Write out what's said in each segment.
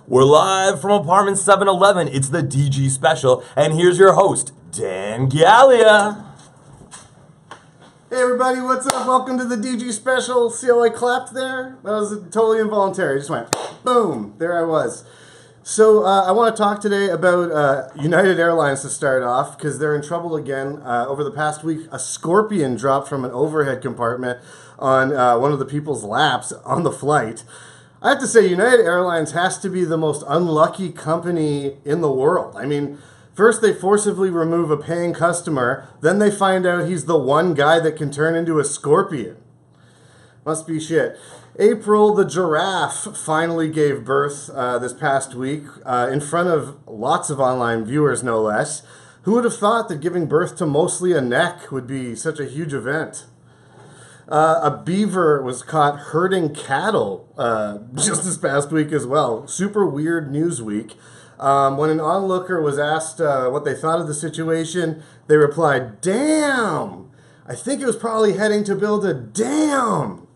We're live from apartment 711. It's the DG Special, and here's your host, Dan Galea. Hey everybody, what's up? Welcome to the DG Special. See how I clapped there? That was totally involuntary. I just went, boom, there I was. So I want to talk today about United Airlines to start off, because they're in trouble again. Over the past week, a scorpion dropped from an overhead compartment on one of the people's laps on the flight. I have to say, United Airlines has to be the most unlucky company in the world. I mean, first they forcibly remove a paying customer, then they find out he's the one guy that can turn into a scorpion. Must be shit. April the giraffe finally gave birth this past week in front of lots of online viewers, no less. Who would have thought that giving birth to mostly a neck would be such a huge event? A beaver was caught herding cattle just this past week as well. Super weird news week. When an onlooker was asked what they thought of the situation, they replied, "Damn! I think it was probably heading to build a dam."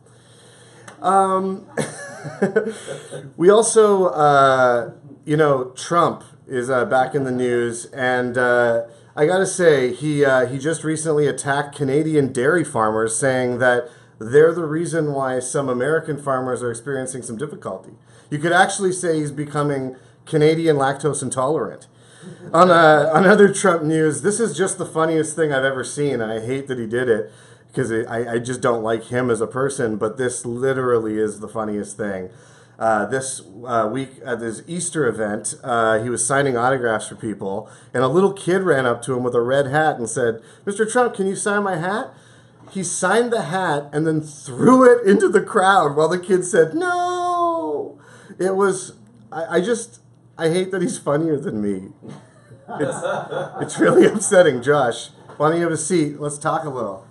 We also, Trump is back in the news, and I gotta say, he just recently attacked Canadian dairy farmers, saying that they're the reason why some American farmers are experiencing some difficulty. You could actually say he's becoming Canadian lactose intolerant. On other Trump news, this is just the funniest thing I've ever seen, and I hate that he did it, because I just don't like him as a person, but this literally is the funniest thing. This week at this Easter event, he was signing autographs for people, and a little kid ran up to him with a red hat and said, "Mr. Trump, can you sign my hat?" He signed the hat and then threw it into the crowd while the kid said, "No!" It was, I hate that he's funnier than me. It's really upsetting. Josh, why don't you have a seat? Let's talk a little.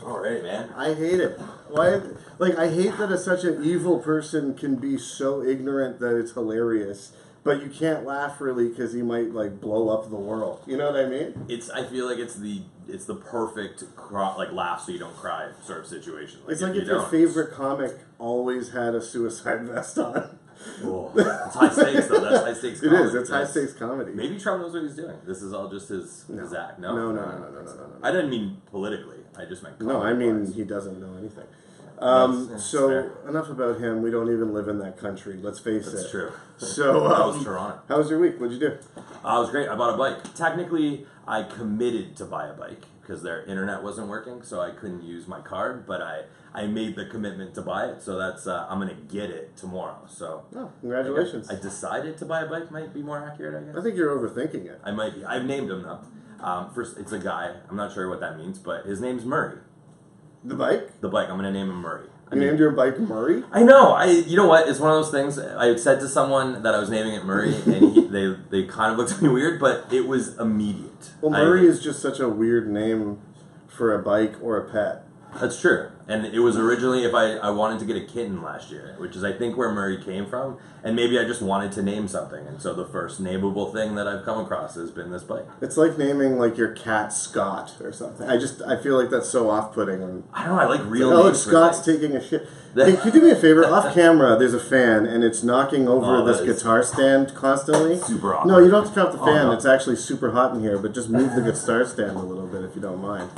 All right, man. I hate it. Why? I hate that such an evil person can be so ignorant that it's hilarious, but you can't laugh really because he might blow up the world. You know what I mean? I feel like it's the perfect laugh so you don't cry sort of situation. It's like if your favorite comic always had a suicide vest on. Oh, it's high stakes though. That's high stakes comedy. It is. It's high stakes comedy. Maybe Trump knows what he's doing. This is all just his act. No. No. I didn't mean politically. I just meant no. I mean he doesn't know anything. So fair. Enough about him. We don't even live in that country. Let's face it. That's true. So that was Toronto. How was your week? What'd you do? It was great. I bought a bike. Technically, I committed to buy a bike because their internet wasn't working, so I couldn't use my card. But I made the commitment to buy it, so that's I'm gonna get it tomorrow. So congratulations! I decided to buy a bike. Might be more accurate, I guess. I think you're overthinking it. I might be. I've named him though. First, it's a guy. I'm not sure what that means, but his name's Murray. The bike? The bike. I'm gonna name him Murray. You named your bike Murray? I know. You know what? It's one of those things. I said to someone that I was naming it Murray, and they kind of looked at me weird, but it was immediate. Well, Murray is just such a weird name for a bike or a pet. That's true. And it was originally if I wanted to get a kitten last year, which is I think where Murray came from, and maybe I just wanted to name something, and so the first nameable thing that I've come across has been this bike. It's like naming your cat Scott or something. I feel like that's so off-putting. I don't know. I like real names. Oh, look, Scott's taking a shit. Hey, can you do me a favor? Off camera, there's a fan, and it's knocking over this guitar stand constantly. Super awkward. No, you don't have to turn off the fan. Oh, no. It's actually super hot in here, but just move the guitar stand a little bit if you don't mind.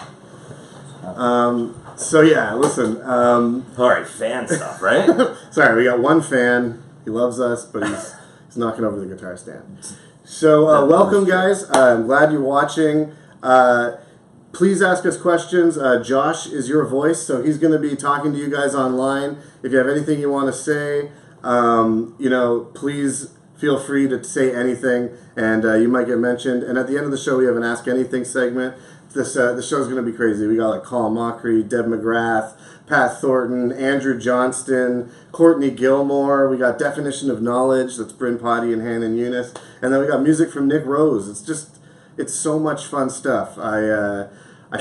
So yeah, listen. All right, fan stuff, right? Sorry, we got one fan. He loves us, but he's knocking over the guitar stand. So welcome, guys. I'm glad you're watching. Please ask us questions. Josh is your voice, so he's going to be talking to you guys online. If you have anything you want to say, please feel free to say anything, and you might get mentioned. And at the end of the show, we have an Ask Anything segment. This show's going to be crazy. We got Colin Mochrie, Deb McGrath, Pat Thornton, Andrew Johnston, Courtney GIlmour. We got Definition of Knowledge. That's Bryn Pottie Hannan Younis. And then we got music from Nick Rose. It's so much fun stuff. I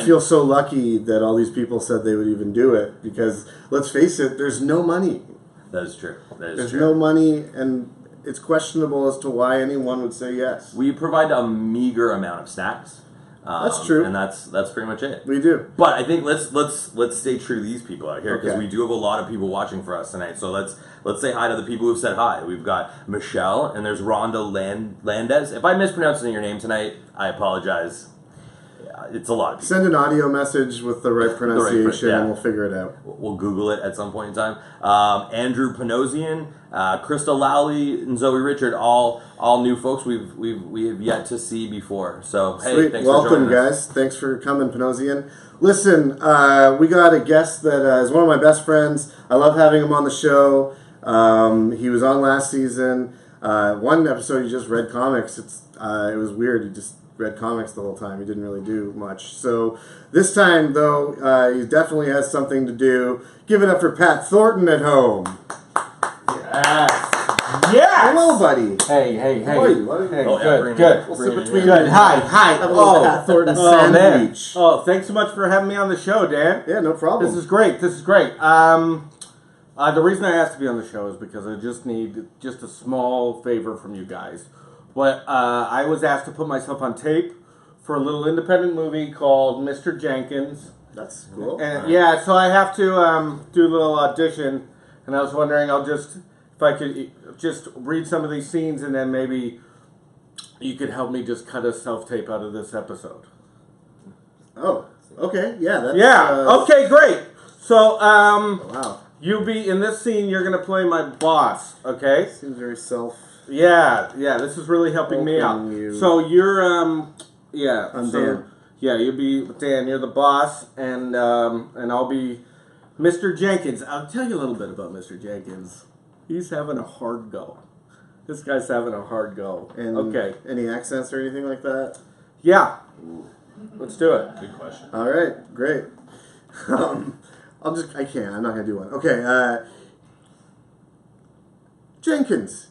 feel so lucky that all these people said they would even do it, because let's face it, there's no money. That is true. There's no money, and it's questionable as to why anyone would say yes. We provide a meager amount of snacks. That's true. And that's pretty much it. We do. But I think let's stay true to these people out here because Okay. we do have a lot of people watching for us tonight. So let's say hi to the people who've said hi. We've got Michelle and there's Rhonda Landez. If I'm mispronouncing your name tonight, I apologize. It's a lot. Send an audio message with the right pronunciation, yeah. and we'll figure it out. We'll Google it at some point in time. Andrew Panosian, Krista Lowley, and Zoe Richard, all new folks we have yet to see before. So hey, Sweet. thanks Welcome, for joining guys. us. Thanks for coming, Panosian. Listen, we got a guest that is one of my best friends. I love having him on the show. He was on last season. One episode he just read comics. It was weird. He just read comics the whole time. He didn't really do much. So this time, though, he definitely has something to do. Give it up for Pat Thornton at home. Yes. Yes. Hello, buddy. Hey. How are you? Hey, Oh, yeah, good. We'll sit between Good. you. Hi. Have a little Pat Thornton man. sandwich. Oh, thanks so much for having me on the show, Dan. Yeah, no problem. This is great. The reason I asked to be on the show is because I just need just a small favor from you guys. But I was asked to put myself on tape for a little independent movie called Mr. Jenkins. That's cool. And yeah, so I have to do a little audition, and I was wondering, if I could just read some of these scenes, and then maybe you could help me just cut a self-tape out of this episode. Oh, okay. Yeah. Okay, great. So, Wow. you be in this scene. You're gonna play my boss. Okay. Seems very self. Yeah. This is really helping me out. Helping you. So you're I'm so, Dan. Yeah, you'll be Dan. You're the boss, and I'll be Mr. Jenkins. I'll tell you a little bit about Mr. Jenkins. He's having a hard go. This guy's having a hard go. And Okay. any accents or anything like that? Yeah. Let's do it. Good question. All right, great. I'm not gonna do one. Okay, Jenkins,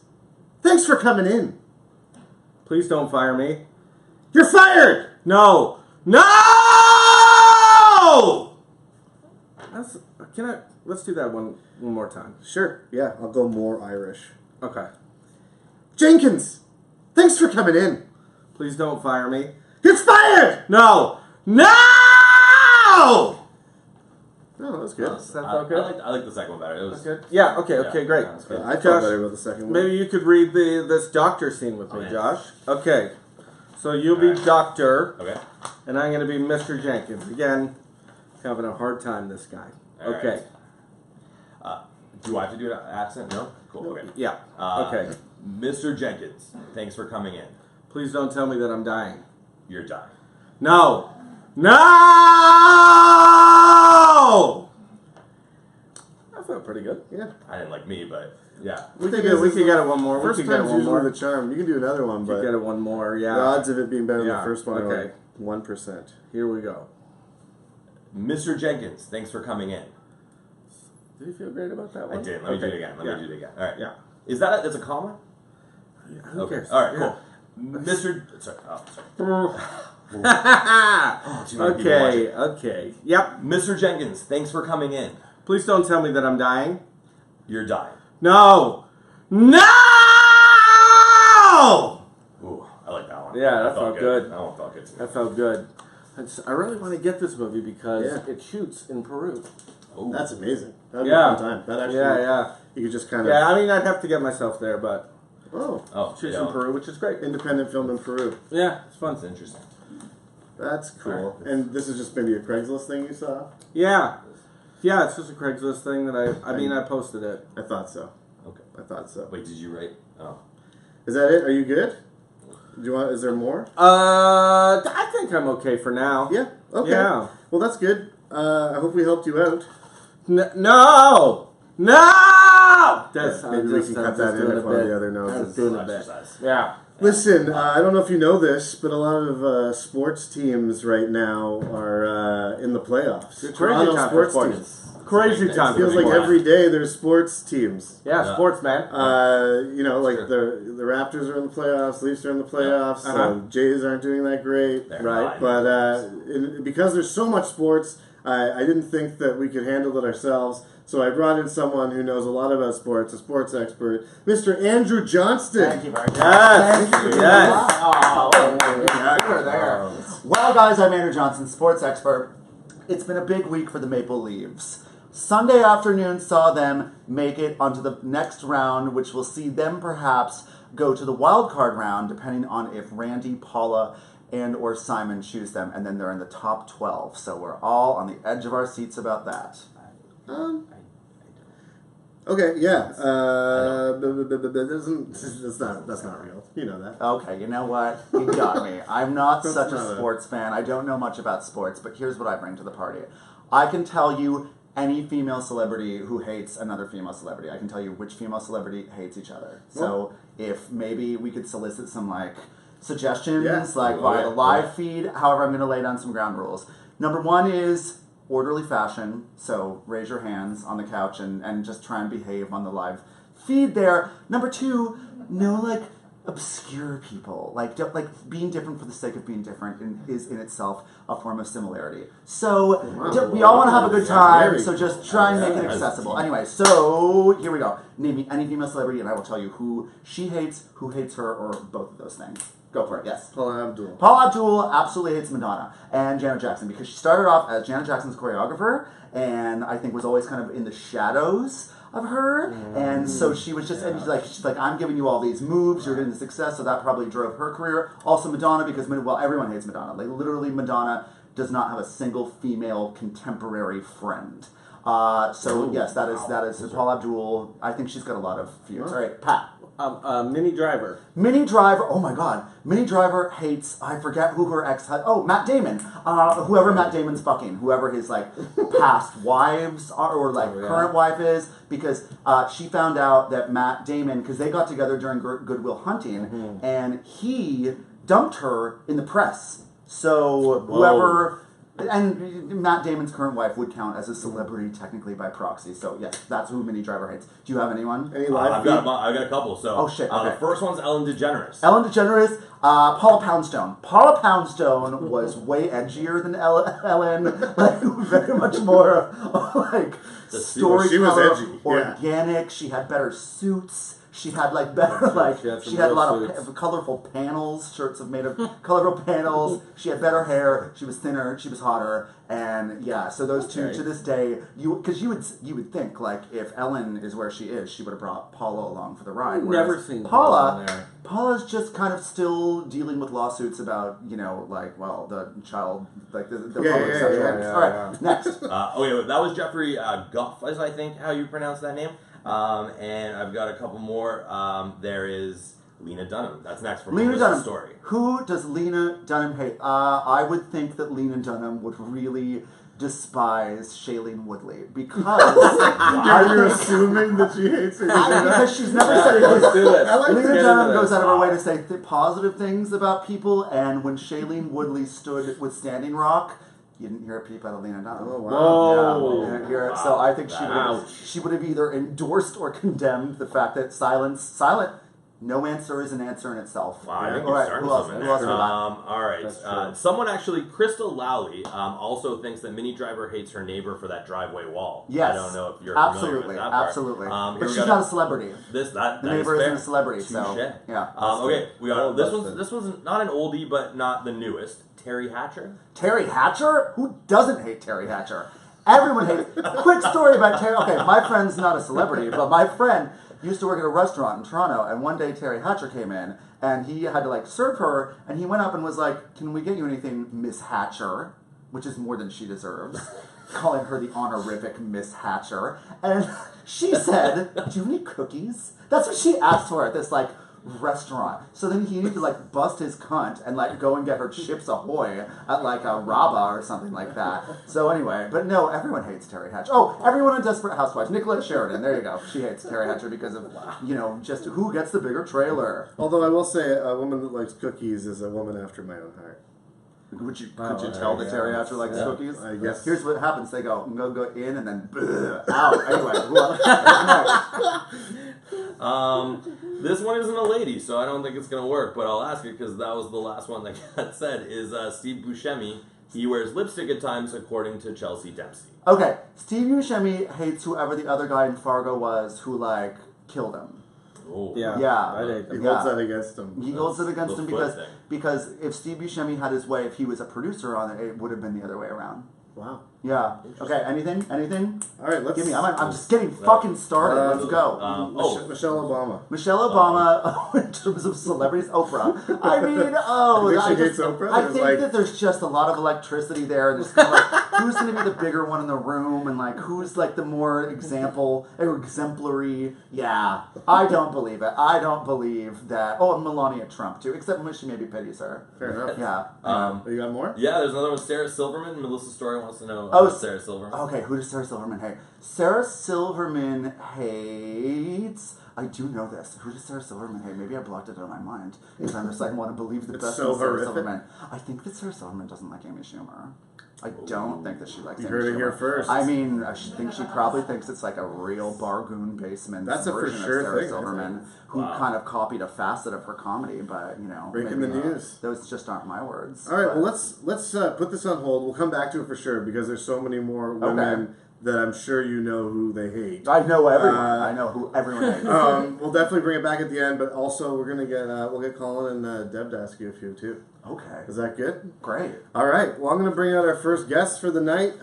thanks for coming in. Please don't fire me. You're fired. No! Let's do that one more time. Sure. Yeah, I'll go more Irish. Okay. Jenkins, thanks for coming in. Please don't fire me. You're fired. No! Oh, that was good. That felt good? I like the second one better. It was Good? Yeah, okay, Yeah, great. yeah, that's good. I felt Josh, better about the second one. Maybe you could read this doctor scene with me, yeah. Josh. Okay. So you'll be Alright. doctor, Okay. and I'm going to be Mr. Jenkins. Again, having a hard time, this guy. Alright. Okay. Do I have to do an accent? No? Cool. Okay. Yeah. Okay. Mr. Jenkins, thanks for coming in. Please don't tell me that I'm dying. You're dying. No! I felt pretty good. Yeah. I didn't like me, but yeah. We could thing is, get it one more. First we could get it time's one usually more. the charm. You can do another one, We could but get it one more, yeah. the odds of it being better than Yeah, the first one are okay. like 1%. Here we go. Mr. Jenkins, thanks for coming in. Did you feel great about that one? I did. Let me do it again. Let Yeah. me do it again. All right. Yeah. Is that that's a comma? Who Okay. cares? All right. Yeah. Cool. Mr. Sorry. Oh, sorry. Too many people Okay, watching. okay. Yep. Mr. Jenkins, thanks for coming in. Please don't tell me that I'm dying. You're dying. No! No! Ooh, I like that one. Yeah, that felt good. That one felt good to me. That felt good. I really want to get this movie because Yeah. it shoots in Peru. Ooh. That's amazing. That'd Yeah. be a fun time. That actually, Yeah. you could just kind of, Yeah, I mean, I'd have to get myself there, but oh, Oh, shoots yeah. in Peru, which is great. independent film in Peru. Yeah, it's fun. That's interesting. That's cool. Alright. And this is just maybe a Craigslist thing you saw? Yeah. Yeah, it's just a Craigslist thing that I posted it. I thought so. Okay. I thought so. Wait, did you write? Oh. Is that it? Are you good? Do you want? Is there more? I think I'm okay for now. Yeah. Okay. Yeah. Well, that's good. I hope we helped you out. No! That's, Maybe we can cut that in if one of the other knows. I'm it's- doing a bit. Exercise. Yeah. Listen, I don't know if you know this, but a lot of sports teams right now are in the playoffs. It's crazy Toronto time for sports sports. teams. Crazy It time. It feels for like sports. every day there's sports teams. Yeah, sports, man. You know, like Sure. the Raptors are in the playoffs, Leafs are in the playoffs, Uh-huh. Jays aren't doing that great. They're Right. fine. But because there's so much sports, I didn't think that we could handle it ourselves. So I brought in someone who knows a lot about sports, a sports expert, Mr. Andrew Johnston. Thank you very much. Yes. Thank you. Yes. You're there. Well, guys, I'm Andrew Johnston, sports expert. It's been a big week for the Maple Leafs. Sunday afternoon saw them make it onto the next round, which will see them perhaps go to the wild card round, depending on if Randy, Paula, and or Simon choose them, and then they're in the top 12. So we're all on the edge of our seats about that. Okay, yeah. That's not real. You know that. Okay, you know what? You got me. I'm not That's such a not sports fan. I don't know much about sports, but here's what I bring to the party. I can tell you any female celebrity who hates another female celebrity. I can tell you which female celebrity hates each other. So if maybe we could solicit some suggestions via the live feed. However, I'm going to lay down some ground rules. Number one is orderly fashion. So raise your hands on the couch and just try and behave on the live feed there. Number two, no obscure people. Being different for the sake of being different is in itself a form of similarity. So we all want to have a good time, so just try and make it accessible. Anyway, so here we go. Name me any female celebrity and I will tell you who she hates, who hates her, or both of those things. Go for it, yes. Paula Abdul. Paula Abdul absolutely hates Madonna and Janet Jackson because she started off as Janet Jackson's choreographer and I think was always kind of in the shadows of her, and so she was just, and she's like, I'm giving you all these moves, you're getting the success, so that probably drove her career. Also Madonna, because, everyone hates Madonna. Literally, Madonna does not have a single female contemporary friend. Yes, that is Paula Abdul. I think she's got a lot of feuds. All right, Pat. Minnie Driver. Minnie Driver, oh my god. Minnie Driver hates, I forget who her ex, Matt Damon. Whoever Matt Damon's fucking, whoever his past wives are, or current wife is, because she found out that Matt Damon, because they got together during Good Will Hunting, and he dumped her in the press. So whoever... And Matt Damon's current wife would count as a celebrity technically by proxy. So yes, that's who Minnie Driver hates. Do you have anyone? Any live I've got a couple. So oh shit. Okay. The first one's Ellen DeGeneres. Ellen DeGeneres, Paula Poundstone. Paula Poundstone was way edgier than Ellen. Very much more storyteller, organic. She had better suits. She had better she had a lot of colorful panels. Shirts made of colorful panels. She had better hair. She was thinner. She was hotter. And yeah, so those two to this day, because you would think if Ellen is where she is, she would have brought Paula along for the ride. I've never seen Paula. there. Paula's just kind of still dealing with lawsuits about the child the public sexual. All right, next. That was Jeffrey Guff, is I think how you pronounce that name. And I've got a couple more. There is Lena Dunham. That's next from Lena Dunham. Story. Who does Lena Dunham hate? I would think that Lena Dunham would really despise Shailene Woodley because You're assuming that she hates her. because she's never said Let's do it. Lena Dunham goes out of her way to say positive things about people, and when Shailene Woodley stood with Standing Rock, you didn't hear a peep out of Lena Dunham. Oh, wow. Whoa. Yeah, you didn't hear it. So I think she would have either endorsed or condemned the fact that no answer is an answer in itself. Wow, I think all right, you're who starting else? something Who there. else we got? All right. That's true. Someone actually, Crystal Lowley, also thinks that Minnie Driver hates her neighbor for that driveway wall. Yes. I don't know if you're familiar with that part. Absolutely. Here But we she's got not a celebrity. The neighbor isn't a celebrity, Touché. so yeah. Okay, we got this one's not an oldie, but not the newest. Terry Hatcher. Terry Hatcher? Who doesn't hate Terry Hatcher? Everyone hates. Quick story about Terry. Okay, my friend's not a celebrity, but my friend used to work at a restaurant in Toronto, and one day Terry Hatcher came in, and he had to serve her, and he went up and was like, "Can we get you anything, Miss Hatcher?" Which is more than she deserves. Calling her the honorific Miss Hatcher. And she said, "Do you need cookies?" That's what she asked for at this restaurant. So then he needed to bust his cunt and go and get her Chips Ahoy at a Raba or something like that. So anyway, but no, everyone hates Terry Hatcher. Oh, everyone on Desperate Housewives. Nicolette Sheridan, there you go. She hates Terry Hatcher because of, just who gets the bigger trailer. Although I will say, a woman that likes cookies is a woman after my own heart. Could you tell that Terry Hatcher likes cookies? I guess. Here's what happens. They go in and then out. Anyway, who else? This one isn't a lady, so I don't think it's going to work, but I'll ask it because that was the last one that got said, is Steve Buscemi. He wears lipstick at times, according to Chelsea Dempsey. Okay, Steve Buscemi hates whoever the other guy in Fargo was who, like, killed him. Oh. Yeah. Yeah. I hate He them. holds that against him. He holds it against the him foot thing. because if Steve Buscemi had his way, if he was a producer on it, it would have been the other way around. Wow. Yeah. Okay. Anything? All right, let's Give me. I'm just getting fucking started. Let's go. Michelle Obama. Michelle Obama, in terms of celebrities, Oprah. I mean, You think she hates Oprah? I There's think like- that there's just a lot of electricity there. And there's kind of like, who's going to be the bigger one in the room, and like who's like the more exemplary. Yeah, I don't believe it. I don't believe that. Oh, and Melania Trump too, except when she maybe pities her. Fair enough. Yeah. You got more? Yeah, there's another one. Sarah Silverman. Melissa Story wants to know Sarah Silverman. Okay, who does Sarah Silverman hate? Sarah Silverman hates. I do know this. Who does Sarah Silverman hate? Maybe I blocked it out of my mind because I'm just like, I want to believe the It's best so in Sarah horrific. Silverman. I think that Sarah Silverman doesn't like Amy Schumer. I don't think that she likes You Amy heard it Schumer. here first. I mean, I think she probably thinks it's like a real Bargoon basement That's a for version sure of Sarah thing, I Silverman, think. who Wow. kind of copied a facet of her comedy, but you know, Breaking maybe the not. news. Those just aren't my words. All right, but- well, let's put this on hold. We'll come back to it for sure because there's so many more women that I'm sure you know who they hate. I know everyone. I know who everyone hates. We'll definitely bring it back at the end, but also we're gonna get we'll get Colin and Deb to ask you a few too. Okay. Is that good? Great. All right. Well, I'm gonna bring out our first guest for the night.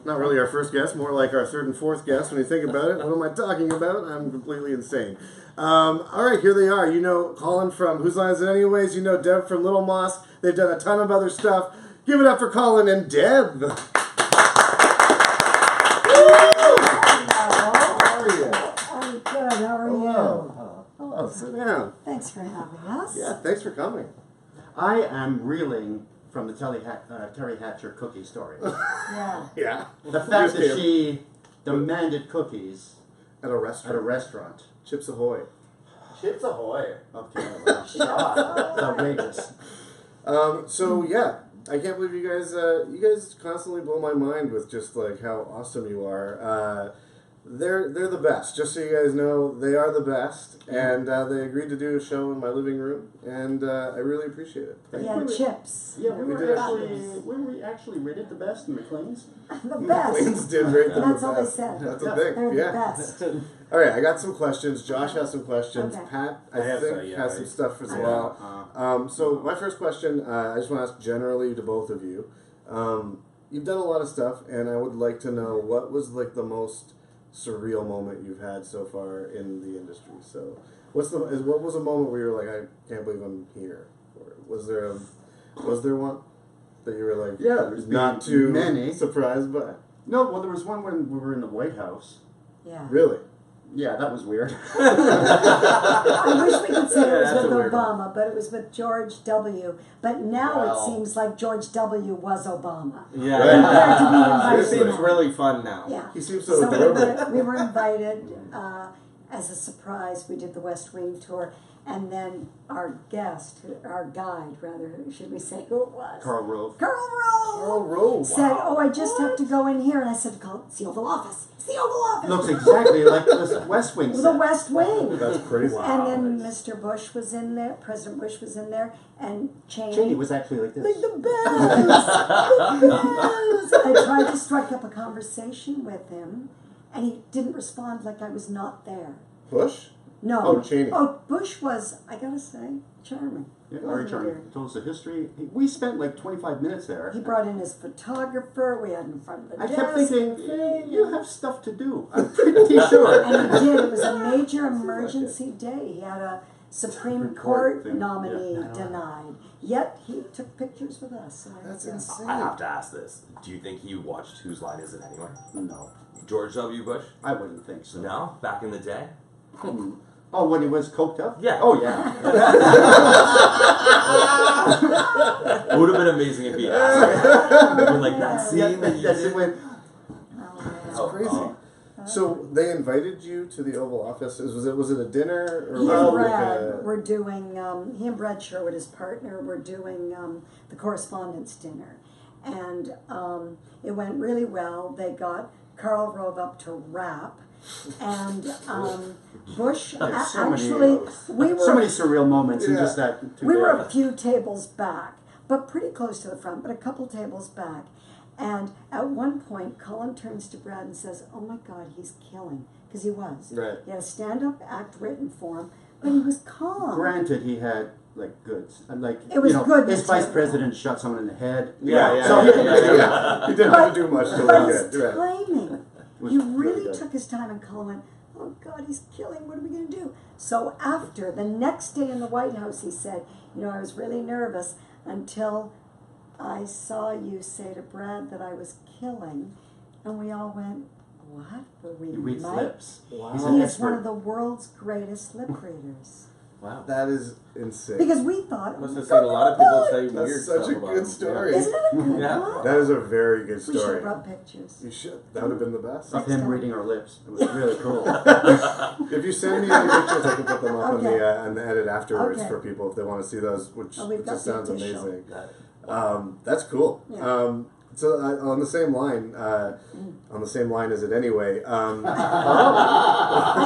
Not really our first guest, more like our third and fourth guest. When you think about it, what am I talking about? I'm completely insane. All right, here they are. You know Colin from Whose Line Is It Anyways? You know Deb from Little Moss. They've done a ton of other stuff. Give it up for Colin and Deb. I'm good. How are you? Hello, sit down. Thanks for having us. Yeah, thanks for coming. I am reeling from the Terry Hatcher cookie story. Yeah. Yeah. The fact that she demanded cookies At a restaurant. at a restaurant. Chips Ahoy. Chips Ahoy. Okay, well, it's outrageous. So yeah, I can't believe you guys constantly blow my mind with just like how awesome you are. They're the best. Just so you guys know, they are the best, and they agreed to do a show in my living room, and I really appreciate it. Yeah, chips. Yeah, we did were we actually rated the best in McLean's? The best. Queens did rate them That's the all they best. said. That's a They're thing. the Yeah. best. All right, I got some questions. Josh has some questions. Okay. Pat, I I have think, some, yeah, has some right. stuff as Okay. well. So my first question, I just want to ask generally to both of you. You've done a lot of stuff, and I would like to know what was like the most surreal moment you've had so far in the industry. So, what was a moment where you were like, I can't believe I'm here? Or was there one that you were like, Yeah, there's not been too many. surprised by? No, well, there was one when we were in the White House. Yeah. Really? Yeah, that was weird. I wish we could say it was that's with a weird Obama, but it was with George W. But now Well. it seems like George W. was Obama. Yeah. Compared to being It invited seems now. really fun now. Yeah. He seems so So adorable. we were invited as a surprise. We did the West Wing tour, and then our guide, should we say who it was? Carl Rove. Carl Rowe Carl Rove, said, wow. "Oh, I just have to go in here," and I said, "It's the Oval Office. It's the Oval Office." Looks exactly like the West Wing the set. West Wing. That's crazy. And then Mr. Bush was in there. President Bush was in there, and Cheney was actually like this. like the best, the best. I tried to strike up a conversation with him, and he didn't respond like I was not there. Bush? No. Oh, Cheney. Oh, Bush was, I gotta say, charming. Yeah, Wasn't very he, charming. dear? Told us the history. We spent like 25 minutes there. He brought in his photographer. We had in front of the I desk. kept thinking, you have stuff to do. I'm pretty sure. And he did. It was a major emergency day. He had a Supreme Court thing, nominee yeah. denied. Yet he took pictures with us. So That's yeah. insane. I have to ask this. Do you think he watched Whose Line Is It Anyway? No, George W. Bush? I wouldn't think so. No? Back in the day? Oh, when he was coked up? Yeah. Oh, yeah. It would have been amazing if he asked. You're like, that scene that you That's did? it. When, Oh, Oh, Crazy. oh. So they invited you to the Oval Office. Was it a dinner or He was and it Brad like were doing, he and Brad Sherwood, his partner, were doing the correspondence dinner. And it went really well. They got Carl Rove up to rap. And Bush, there's so actually, many surreal moments in just that 2 we were days. a few tables back, but pretty close to the front, but a couple tables back. And at one point, Colin turns to Brad and says, "Oh my God, he's killing," because he was. Right. He had a stand-up act written for him, but he was calm. Granted, he had like goods, and like It was good his vice material. president shot someone in the head. Yeah. So He didn't have to do much to But look his good. Right. timing, Was he really really good. took his time, and Colin went, "Oh God, he's killing. What are we going to do?" So after, the next day in the White House, he said, "I was really nervous until I saw you say to Brad that I was killing," and we all went, "What? Were we He reads right?" lips. Wow. He's He an is expert. one of the world's greatest lip readers. Wow. That is insane. Because we thought, Must have seen a lot of people say That's weird such stuff a about good him. story. Yeah. isn't it a good Yeah. one? That is a very good We should story. have brought pictures. You should. That would have been the best. Of Next him time. reading our lips. It was really cool. If you send me any pictures, I can put them up Okay. on the edit afterwards Okay. for people if they want to see those, which Oh, we've got just the sounds official. amazing. Got it. That's cool. Yeah. So on the same line, as it anyway. I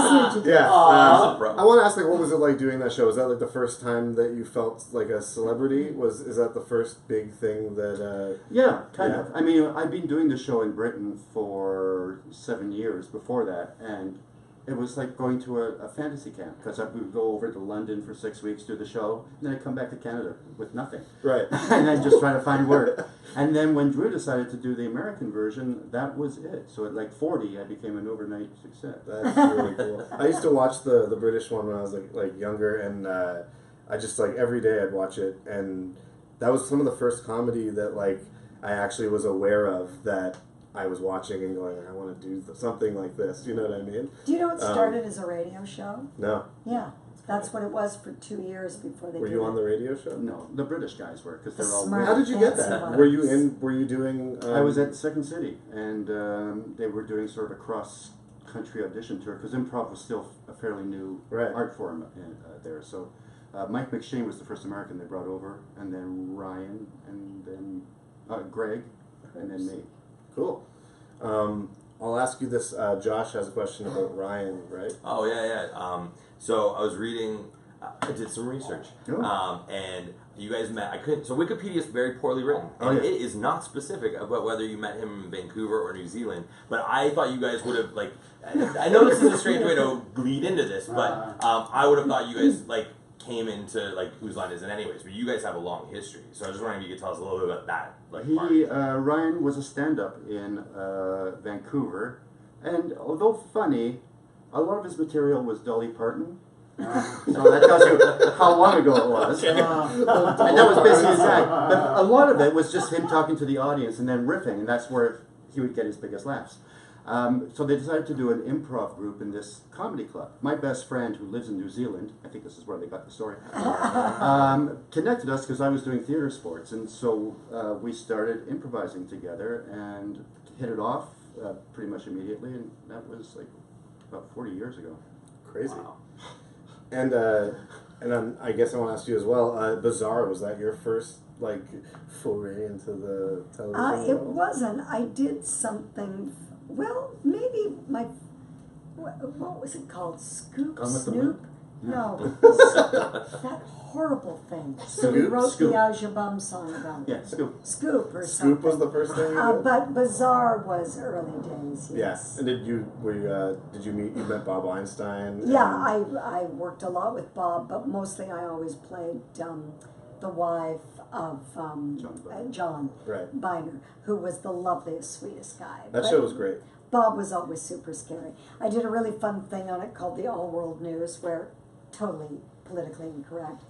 see what you did. Yeah. Aww. I want to ask, like, what was it like doing that show? Was that like the first time that you felt like a celebrity? Is that the first big thing that? Yeah, kind Yeah. of. I mean, I've been doing the show in Britain for 7 years before that, and it was like going to a fantasy camp, because I would go over to London for 6 weeks, do the show, and then I'd come back to Canada with nothing. Right. And then just try to find work. And then when Drew decided to do the American version, that was it. So at like 40, I became an overnight success. That's really cool. I used to watch the British one when I was like younger, and I just like every day I'd watch it, and that was some of the first comedy that like I actually was aware of that I was watching and going, I want to do something like this. You know what I mean? Do you know it started as a radio show? No. Yeah, that's what it was for 2 years before they Were did you on the it. radio show? No, the British guys were, because they're all Smart. How did you get Fancy that? ones. Were you in? Were you doing? I was at Second City, and they were doing sort of a cross-country audition tour, because improv was still a fairly new Right. art form there. So Mike McShane was the first American they brought over, and then Ryan, and then Greg, and then me. Cool. I'll ask you this. Josh has a question about Ryan, right? Oh yeah. So I was reading. I did some research, Oh. and you guys met. I couldn't. So Wikipedia is very poorly written, Oh, and yeah. it is not specific about whether you met him in Vancouver or New Zealand. But I thought you guys would have like. I know this is a strange way to lead into this, but I would have thought you guys like came into like Whose Line Is It Anyways. But you guys have a long history, so I was just wondering if you could tell us a little bit about that. Like, part. Ryan was a stand-up in Vancouver, and although funny, a lot of his material was Dolly Parton. So that tells you how long ago it was. And that was basically his act. But a lot of it was just him talking to the audience and then riffing, and that's where he would get his biggest laughs. So they decided to do an improv group in this comedy club. My best friend, who lives in New Zealand, I think this is where they got the story, connected us because I was doing theater sports, and so we started improvising together and hit it off pretty much immediately, and that was like about 40 years ago. Crazy. Wow. And I guess I want to ask you as well. Bizarre, was that your first like foray into the television It world? wasn't. I did something. Well, maybe my. What was it called? Scoop? Gone with the Snoop? No. That horrible thing. So we Scoop? wrote Scoop. the Ajabum song about it. Yeah, Scoop. Scoop or something. Scoop was the first thing you did? But Bizarre was early days, yes. Yeah. And did you met Bob Einstein? Yeah, and- I worked a lot with Bob, but mostly I always played the wife of John Right. Biner, who was the loveliest, sweetest guy. That But show was great. Bob was always super scary. I did a really fun thing on it called the All World News, where totally politically incorrect,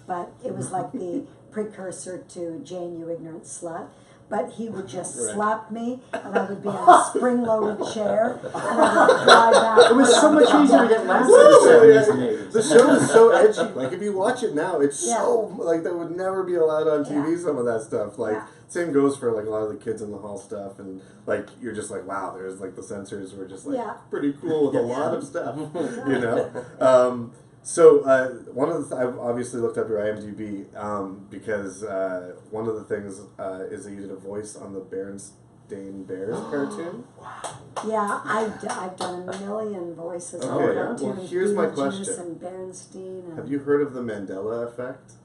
but it was like the precursor to Jane, You Ignorant Slut. But he would just Right. slap me, and I would be in a spring-loaded chair, and I would fly back. It was so much easier to get laughs in Woo! the 70s and 80s. The show is so edgy. Like if you watch it now, it's Yeah. so like that would never be allowed on TV. Yeah. Some of that stuff. Like Yeah. same goes for like a lot of the Kids in the Hall stuff, and like you're just like, wow, there's like the censors were just like Yeah. pretty cool with a Yeah. lot of stuff, you know. So one of the I've obviously looked up your IMDb because one of the things is that you did a voice on the Berenstain Bears cartoon. Yeah, I've done a million voices Okay, on well, cartoons. here's my Beetlejuice question. and Berenstain. And Have you heard of the Mandela effect?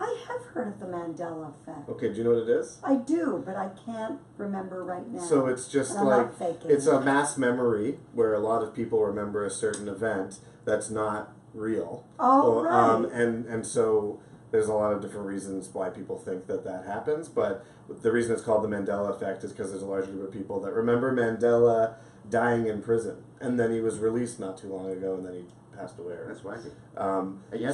I have heard of the Mandela effect. Okay, do you know what it is? I do, but I can't remember right now. So it's just And I'm like not faking it's it. a mass memory where a lot of people remember a certain event that's not real. Oh, right. And so there's a lot of different reasons why people think that happens, but the reason it's called the Mandela effect is because there's a large group of people that remember Mandela dying in prison, and then he was released not too long ago, and then he passed away. That's wacky.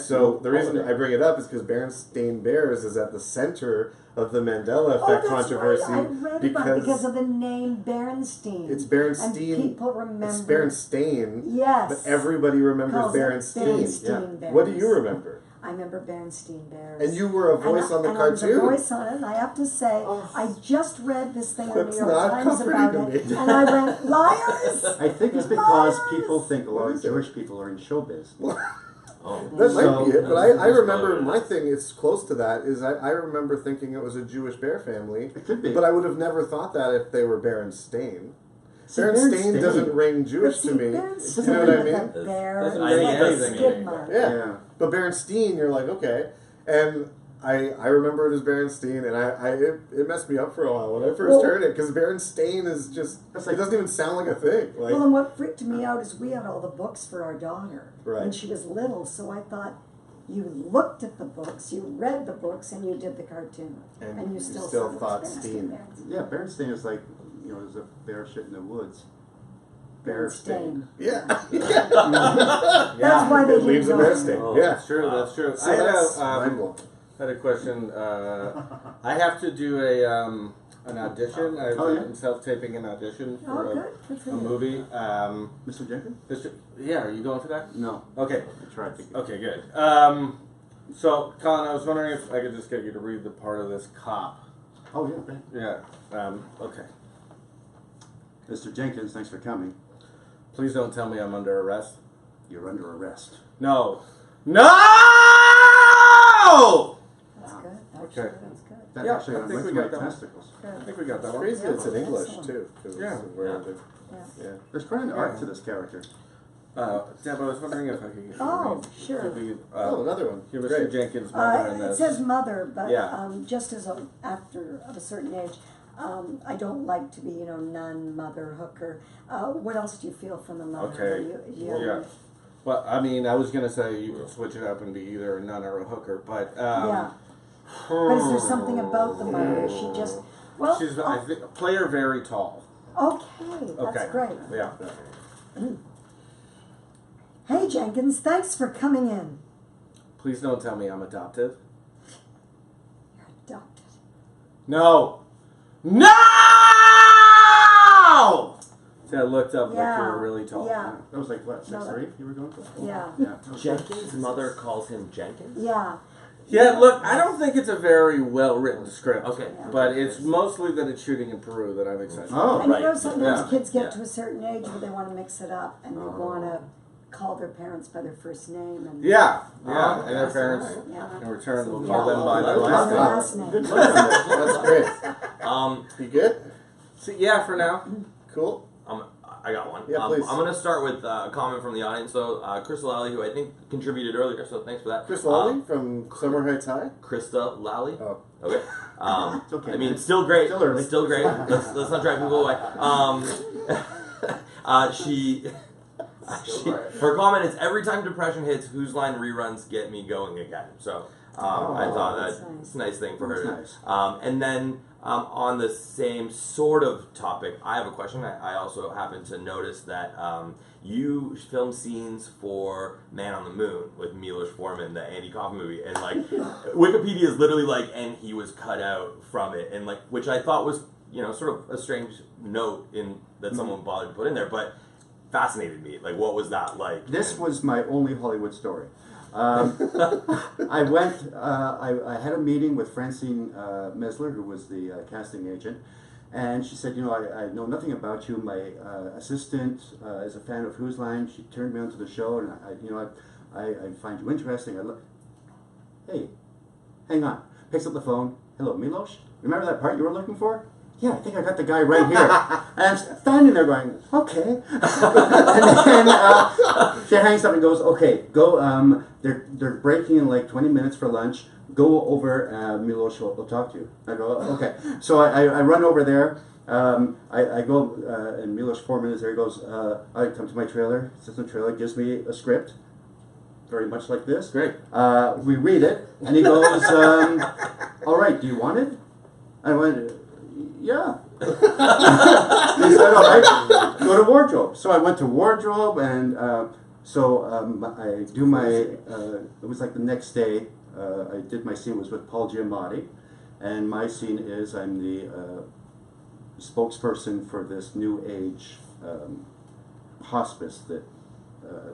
So the reason I bring it up is because Berenstain Bears is at the center of the Mandela effect controversy. Right. I read because of the name Berenstain. It's Berenstain. And people remember. It's Berenstain. Yes. But everybody remembers Calls it Berenstain. Berenstain Bears. What do you remember? I remember Berenstain Bears. And you were a voice on the and I was cartoon. a voice on it, and I have to say, I just read this thing on the That's New York not Times comforting about to it, me. and I went, liars! I think it's because Liars! people think a lot What of is it? Jewish people are in showbiz. That might be it, but I That's remember what it my is. thing, it's close to that, is I remember thinking it was a Jewish bear family. It could be. But I would have never thought that if they were Berenstain. See, Berenstain doesn't ring But Jewish see, to me. Berenstain, You know what I like mean? a bear, Doesn't like mean a anything. skidmark. Yeah. But Berenstain, you're like, okay. And I remember it as Berenstain, and it messed me up for a while when I first Well- heard it, because Berenstain is just, That's it like- doesn't even sound like a thing. Like, Well, and what freaked me out is we had all the books for our daughter Right. when she was little, so I thought you looked at the books, you read the books, and you did the cartoon. And you still still said it was thought Berenstain Steen. Bears. Yeah, Berenstain is like, there's a bear shit in the woods. Berenstain. yeah. That's why they It leaves a didn't bear know. stain. Oh, Yeah. that's true. That's true. So I that's had mind-blowing. a question. I have to do an audition. I've Oh, yeah. been self-taping an audition Oh, for good. Good for a you. movie. Mr. Jenkins? Yeah, are you going for that? No. Okay. I tried to. Okay, good. So, Colin, I was wondering if I could just get you to read the part of this cop. Oh, yeah, man. Yeah. Okay. Mr. Jenkins, thanks for coming. Please don't tell me I'm under arrest. You're under arrest. No. No! That's good. That's Okay. good. That's good. That Yeah, actually I think went we to my got that one. testicles. I think we got that It's one. crazy that it's in English, Excellent. too. 'Cause Yeah. it's where the- Yeah. yeah. There's quite an art to this character. Deb, I was wondering if I could get you Oh, to read. sure. Could we, Oh, another one. Give Mr. Great. Jenkins' mother in It this. says mother, but Yeah. just as after of a certain age, I don't like to be, nun, mother, hooker. What else do you feel from the mother? Okay. Yeah. Well, I mean, I was gonna say you could switch it up and be either a nun or a hooker, but Yeah. But is there something about the mother? Is she just well? she's I think play her very tall. Okay, that's Okay. great. Yeah. Hey Jenkins, thanks for coming in. Please don't tell me I'm adopted. You're adopted. No. No! See, I looked up like you Yeah. were really tall. Yeah. That was like, what, No, 6'3" you were going for? Yeah. Yeah. Jenkins' mother calls him Jenkins? Yeah. Yeah, look, I don't think it's a very well-written script. Okay. But it's mostly that it's shooting in Peru that I'm excited Oh, And right. sometimes Yeah. kids get Yeah. to a certain age where they want to mix it up and they want to call their parents by their first name. And Yeah, Oh, and their that's parents alright. Yeah. in return will Yeah. call them by their By last their name. last name. Good job. That's great. You good? So, yeah, for now. Cool. I got one. Yeah, please. I'm going to start with a comment from the audience. So, Krista Lally, who I think contributed earlier, so thanks for that. Chris Lally from Summer Heights High? Krista Lally. Oh. Okay. It's okay, I mean, man. still great. Still early. Still great. Let's not drive people away. Her comment is, every time depression hits, Whose Line reruns get me going again. So I thought that's that's nice. a nice thing for her. That's nice. And then on the same sort of topic, I have a question. I also happen to notice that you filmed scenes for Man on the Moon with Milos Forman, the Andy Kaufman movie, and like Wikipedia is literally like, and he was cut out from it, and like, which I thought was sort of a strange note in that someone bothered to put in there, but fascinated me. Like, what was that like? This was my only Hollywood story. I went, I had a meeting with Francine Mesler, who was the casting agent, and she said, I know nothing about you. My assistant is a fan of Whose Line. She turned me onto the show, and I find you interesting. I look, hey, hang on. Picks up the phone. Hello, Milos. Remember that part you were looking for? yeah, I think I got the guy right here. And I'm standing there going, okay. And then she hangs up and goes, okay, go, they're breaking in like 20 minutes for lunch. Go over, Milos will talk to you. I go, okay. So I run over there. I go, and Milos 4 minutes there, he goes, I come to my trailer, sits in the trailer, gives me a script, very much like this. Great. We read it, and he goes, all right, do you want it? I went, yeah. He said, all right, go to wardrobe. So I went to wardrobe, and I do my, it was like the next day, I did my scene was with Paul Giamatti, and my scene is I'm the spokesperson for this new age hospice that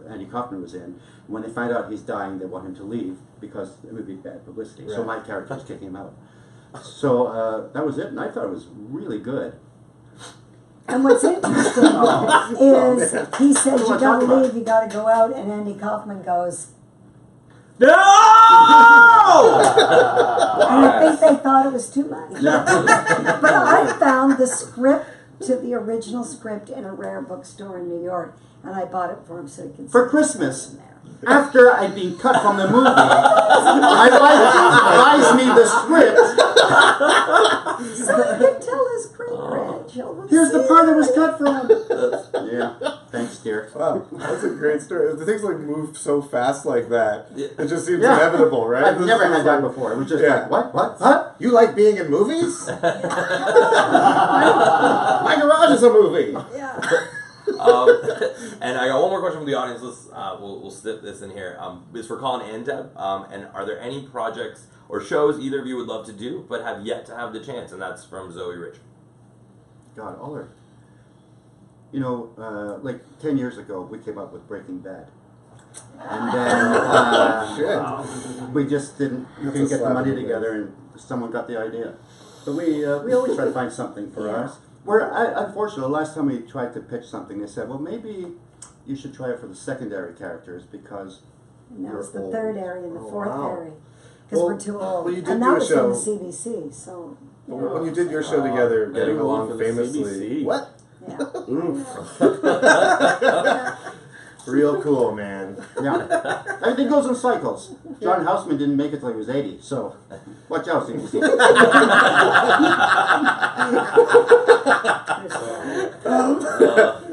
Andy Kaufman was in. When they find out he's dying, they want him to leave because it would be bad publicity. Right. So my character was kicking him out. So that was it, and I thought it was really good. And what's interesting is he says you gotta leave, you gotta go out, and Andy Kaufman goes, No! and I think they thought it was too much. But I found the script to the original script in a rare bookstore in New York, and I bought it for him so he could For see Christmas. it in there. After I'd been cut from the movie, my wife buys me the script. So he can tell his great-grandchildren. Here's the see part it it. was cut from. Yeah, thanks, dear. Wow, that's a great story. The things like move so fast like that. It just seems Yeah. inevitable, right? I've This never is had that like- before. It was just Yeah. like, what? You like being in movies? My garage is a movie. Yeah. And I got one more question from the audience. Let's we'll slip this in here. It's for Colin and Deb. And are there any projects or shows either of you would love to do but have yet to have the chance? And that's from Zoe Rich. God, all our, like 10 years ago, we came up with Breaking Bad. And then we just didn't get the slap money in the together, and someone got the idea. But we always try to find something for us. Unfortunately, the last time we tried to pitch something, they said, well, maybe you should try it for the secondary characters because And that you're was the old. third area and the fourth wow. area. Because Well, we're too old. well, you did and do that a was show. from the CBC, so, you know. When you did your show together, Yeah, getting you were along for the famously. CBC. What? Yeah. Real cool, man. Yeah. Everything goes in cycles. John Houseman didn't make it till he was 80, so watch out, CBC.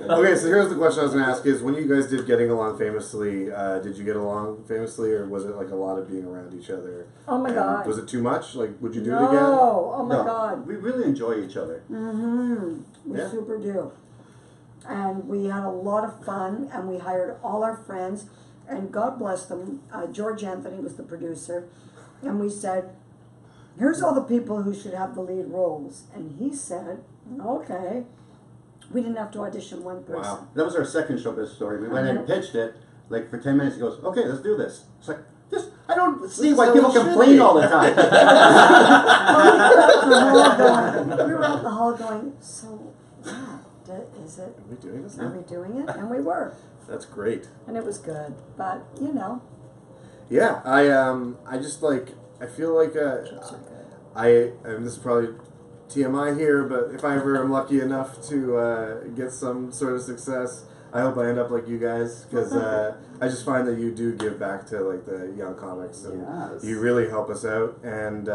Okay, so here's the question I was going to ask: is when you guys did Getting Along Famously, did you get along famously, or was it like a lot of being around each other? Oh my And God. was it too much? Like, would you do No. it again? Oh my No, God. we really enjoy each other. Mm-hmm. We Yeah. super do. And we had a lot of fun, and we hired all our friends, and God bless them. George Anthony was the producer, and we said, here's all the people who should have the lead roles. And he said, okay. We didn't have to audition one person. Wow. That was our second showbiz story. We went in and pitched it. Like for 10 minutes, he goes, "Okay, let's do this." It's like, I don't see why how people it should complain be. all the time. We were out in the hall going, so, yeah, is it, Are we doing this are now? we doing it? And we were. That's great. And it was good. But, you know, Yeah, I just like I feel like chips are good. and this is probably TMI here, but if I ever am lucky enough to get some sort of success, I hope I end up like you guys, because I just find that you do give back to like the young comics, and Yes. you really help us out, and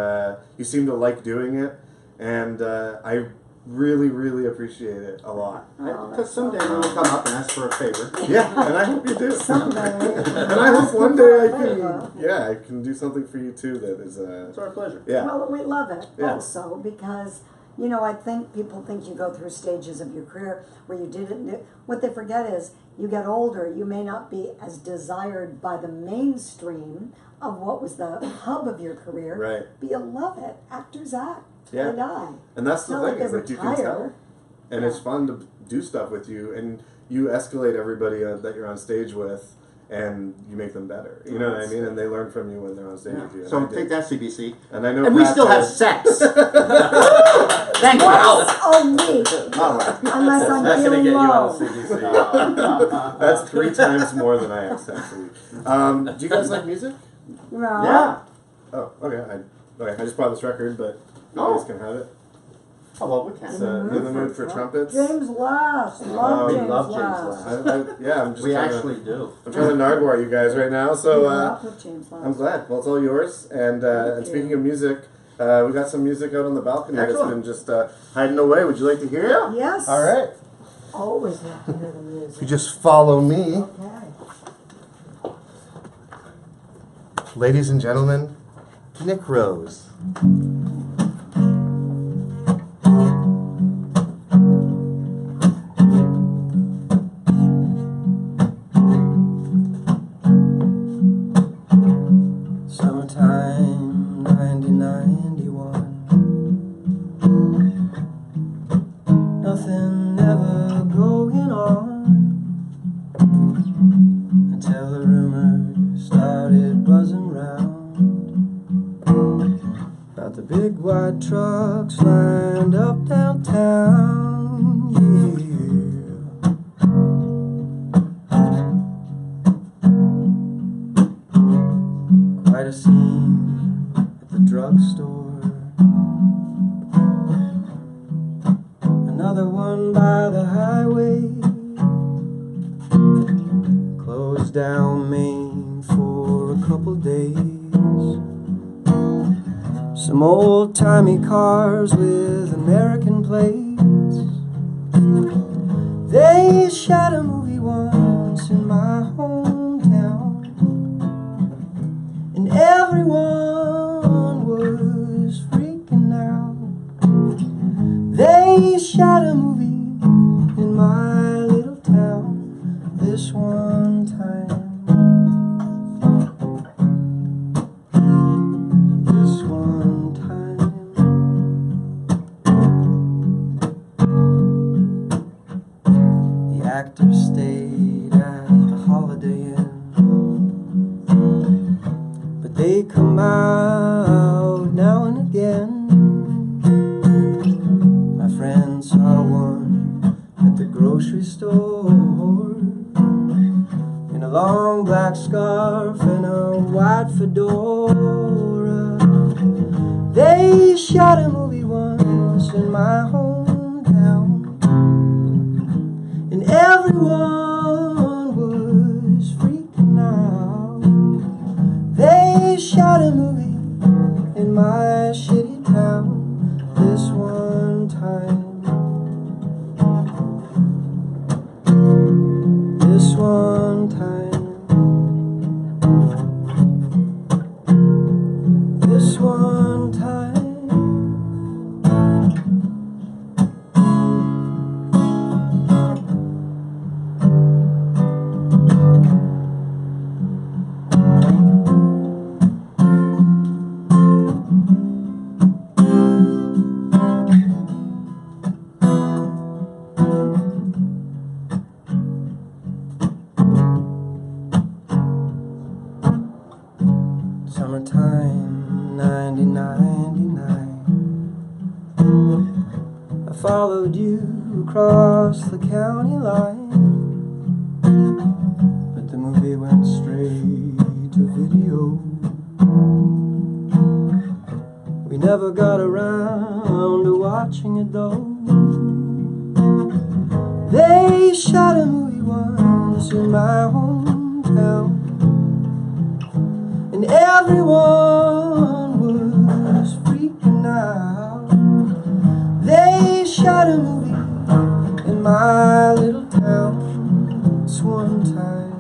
you seem to like doing it, and I really, really appreciate it a lot. Because someday we will come up and ask for a favor. Yeah, and I hope you do. Someday. And I hope one day I Well, can, I can do something for you too. That is, It's our pleasure. yeah. Well, we love it Yeah. also because, you know, I think people think you go through stages of your career where you did it. What they forget is you get older, you may not be as desired by the mainstream of what was the hub of your career. Right. But you love it. Actors act. Yeah. They die. And that's It's the not thing, like is they like you can retire. tell. And it's fun to do stuff with you, and you escalate everybody that you're on stage with, and you make them better. You know what I mean? And they learn from you when they're on stage with you. And So I take did. that, CBC. And I know. And we Pat still have does. sex. Thank you. Oh, me. All right. Unless I'm That's gonna feeling get you on low. the CBC. That's 3 times more than I have, actually. Do you guys like music? No. Yeah. Oh, okay. I just bought this record, but you Oh. guys can have it. Oh, well, we can. In the mood for trumpets. James Last. Love we James love James Last. Last. Yeah, I'm just We trying actually to, do. I'm trying to Nardwar you guys right now, so Grew up with James Last. I'm glad. Well, it's all yours. And Thank speaking you. of music, we got some music out on the balcony that's Excellent. been just hiding away. Would you like to hear it? Yes. All right. Always love to hear the If music. you just follow me, Okay. ladies and gentlemen, Nick Rose. Summertime 1991. Nothing ever going on until the rumors started buzzing round about the big white trucks lined up downtown. Yeah. Quite a scene at the drugstore. Another one by the highway. Closed down Main for a couple days. Some old-timey cars with American plates. They shot a movie once in my hometown, and everyone was freaking out. They shot a movie in my little town this one time. This one time. The actors stayed at the Holiday Inn, but they come out now and again. My friend saw one at the grocery store in a long black scarf and a white fedora. They shot a movie once in my hometown, and everyone was freaking out. They shot a movie in my shitty town this one time. This one time. This one time. Summertime 1999. I followed you across the county line, but the movie went straight to video. We never got around to watching it though. They shot a movie once in my hometown, and everyone was freaking out. They shot a movie in my little town this one time.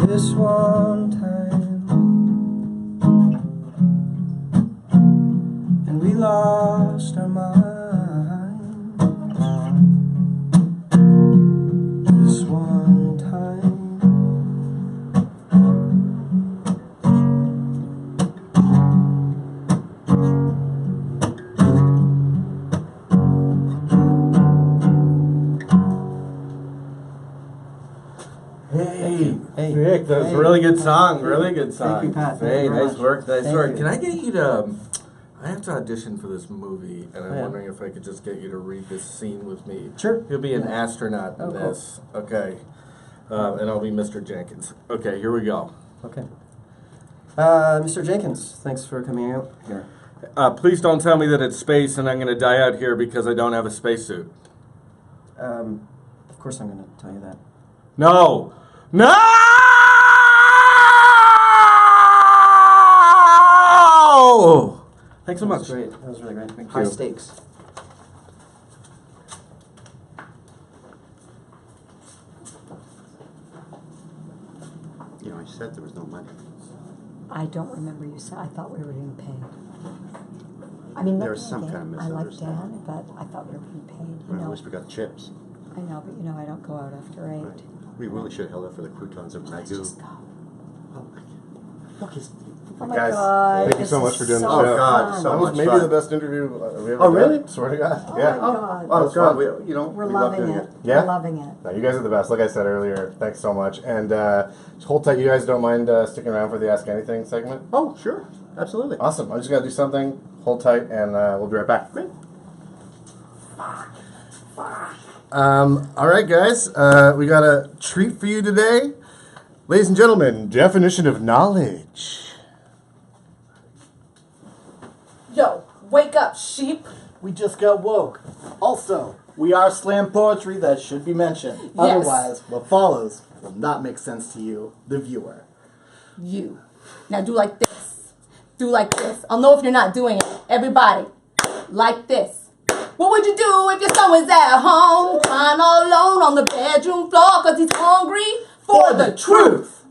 This one time. And we lost our minds. This one time. Hey, Rick, that was a really good song. Really good song. Thank you, Pat. Hey, Thank you very nice much. work. Nice Thank work. you. Can I get you to? I have to audition for this movie, and I'm Yeah. wondering if I could just get you to read this scene with me. Sure. You'll be an astronaut in Oh, cool. this. Okay. And I'll be Mr. Jenkins. Okay, here we go. Okay. Mr. Jenkins, thanks for coming out here. Please don't tell me that it's space and I'm going to die out here because I don't have a spacesuit. Of course I'm going to tell you that. No! No! Thanks so That much. was great. That was really great. Thank High you. stakes. You know, I said there was no money. I don't remember you said. I thought we were being paid. I mean, There was looking some at kind of it, I like misunderstanding. Dan, but I thought we were being paid. I wish we got chips. I know, but I don't go out after 8. Right. We really should have held out for the croutons of Let's ragu. just go. Look, he's... Oh my Guys, God! thank you this so much is for doing the so show. Oh, God, fun. so That was much maybe fun. the best interview we ever Oh, done. really? Swear to God. Oh Yeah. my God! Oh, was God, fun. we We're love loving doing it. Yeah? We're loving it. No, you guys are the best. Like I said earlier, thanks so much. And hold tight. You guys don't mind sticking around for the Ask Anything segment? Oh, sure. Absolutely. Awesome. I just got to do something. Hold tight, and we'll be right back. Great. All right, guys. We got a treat for you today. Ladies and gentlemen, definition of knowledge. Yo, wake up, sheep. We just got woke. Also, we are slam poetry, that should be mentioned. Yes. Otherwise, what follows will not make sense to you, the viewer. You. Now do like this. Do like this. I'll know if you're not doing it. Everybody, like this. What would you do if your son was at home, crying all alone on the bedroom floor because he's hungry for the truth?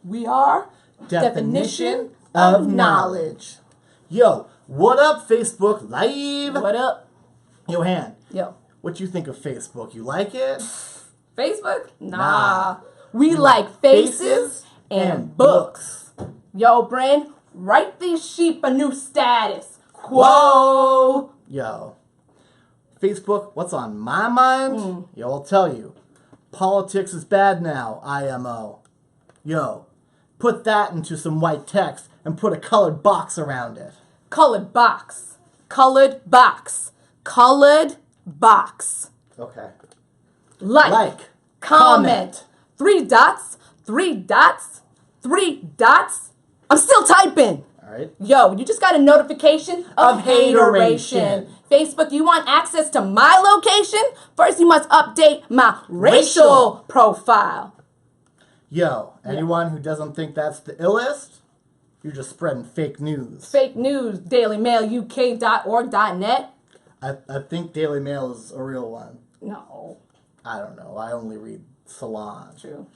We are definition of knowledge. Yo, what up, Facebook Live? What up? Yo, Han, Yo. what you think of Facebook? You like it? Facebook? Nah. Nah. We like faces and books. Yo, Bryn, write these sheep a new status. Whoa. Yo, Facebook, what's on my mind? Yo, I'll tell you. Politics is bad now, IMO. Yo, put that into some white text and put a colored box around it. Colored box. Colored box. Colored box. Okay. Like. Comment. 3 dots. 3 dots. 3 dots. I'm still typing. All right. Yo, you just got a notification of hateration. Facebook, you want access to my location? First, you must update my racial profile. Yo, anyone who doesn't think that's the illest, you're just spreading fake news. Fake news, dailymailuk.org.net. I think Daily Mail is a real one. No. I don't know. I only read Salon. True.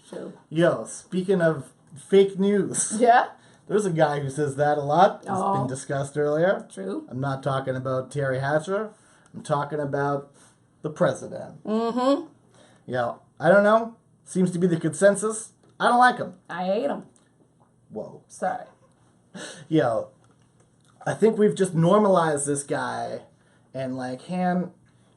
Yo, speaking of fake news, Yeah? there's a guy who says that a lot. It's Oh. been discussed earlier. True. I'm not talking about Terry Hatcher. I'm talking about the president. Mm-hmm. Yo, I don't know. Seems to be the consensus. I don't like him. I hate him. Whoa. Sorry. Yo, I think we've just normalized this guy. And like, Han,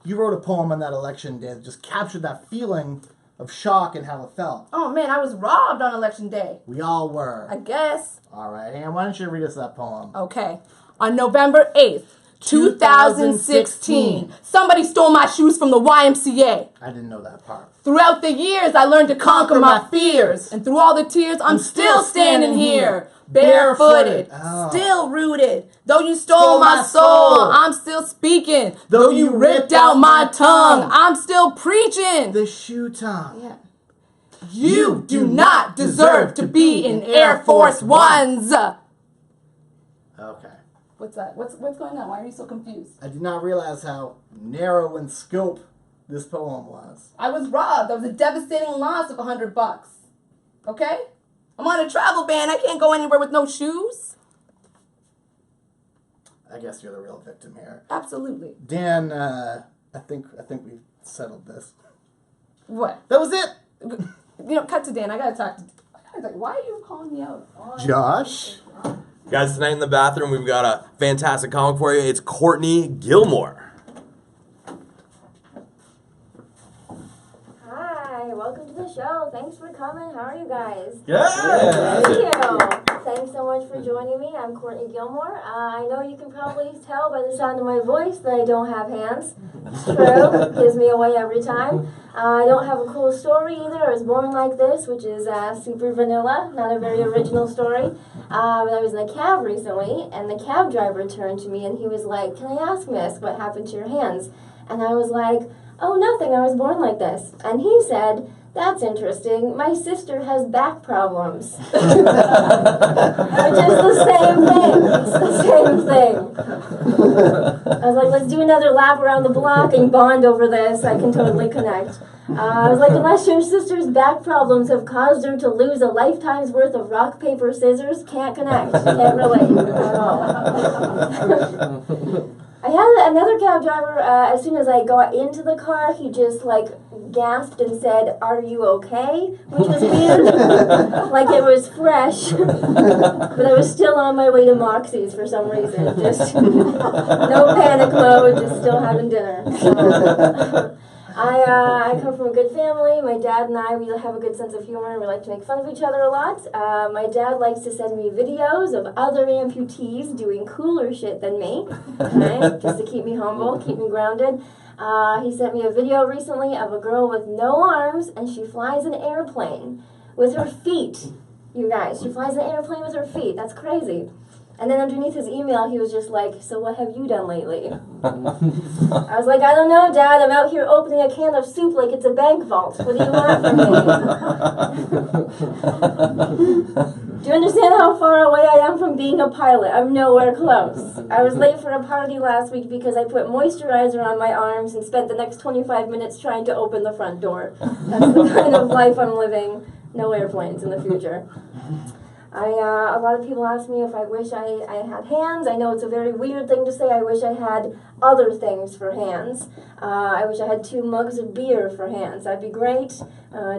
you wrote a poem on that election day that just captured that feeling of shock and how it felt. Oh, man, I was robbed on election day. We all were. I guess. All right, Han, why don't you read us that poem? Okay. On November 8th, 2016, somebody stole my shoes from the YMCA. I didn't know that part. Throughout the years, I learned to conquer my fears. And through all the tears, I'm still standing here. Barefooted, Oh. still rooted. Though you stole my soul, I'm still speaking. Though you ripped out my tongue, I'm still preaching. The shoe tongue. Yeah. You do not deserve to be in Air Force Ones. Okay. What's that? What's going on? Why are you so confused? I did not realize how narrow in scope this poem was. I was robbed. That was a devastating loss of $100. Okay? I'm on a travel ban. I can't go anywhere with no shoes. I guess you're the real victim here. Absolutely. Dan, I think we've settled this. What? That was it. Cut to Dan. I gotta talk to. Why are you calling me out? Josh? Guys, tonight in the bathroom, we've got a fantastic comic for you. It's Courtney GIlmour. Hi, welcome to the show. Thanks for coming. How are you guys? Yeah. Thank you. Thank thanks so much for joining me. I'm Courtney GIlmour. I know you can probably tell by the sound of my voice that I don't have hands. It's true. Gives me away every time. I don't have a cool story either. I was born like this, which is super vanilla, not a very original story. I was in a cab recently, and the cab driver turned to me and he was like, "Can I ask, miss, what happened to your hands?" And I was like, "Oh, nothing. I was born like this." And he said, "That's interesting. My sister has back problems." Which is the same thing. It's the same thing. I was like, let's do another lap around the block and bond over this. I can totally connect. I was like, unless your sister's back problems have caused her to lose a lifetime's worth of rock, paper, scissors, can't connect. Can't relate at all. I had another cab driver, as soon as I got into the car, he just like gasped and said, "Are you okay?" Which was weird. Like it was fresh. But I was still on my way to Moxie's for some reason. Just no panic mode, just still having dinner. I come from a good family. My dad and I, we have a good sense of humor and we like to make fun of each other a lot. My dad likes to send me videos of other amputees doing cooler shit than me, okay? Just to keep me humble, keep me grounded. He sent me a video recently of a girl with no arms and she flies an airplane with her feet. You guys, she flies an airplane with her feet. That's crazy. And then underneath his email, he was just like, "So what have you done lately?" I was like, "I don't know, Dad. I'm out here opening a can of soup like it's a bank vault. What do you want from me?" Do you understand how far away I am from being a pilot? I'm nowhere close. I was late for a party last week because I put moisturizer on my arms and spent the next 25 minutes trying to open the front door. That's the kind of life I'm living. No airplanes in the future. A lot of people ask me if I wish I had hands. I know it's a very weird thing to say. I wish I had other things for hands. I wish I had 2 mugs of beer for hands. That'd be great.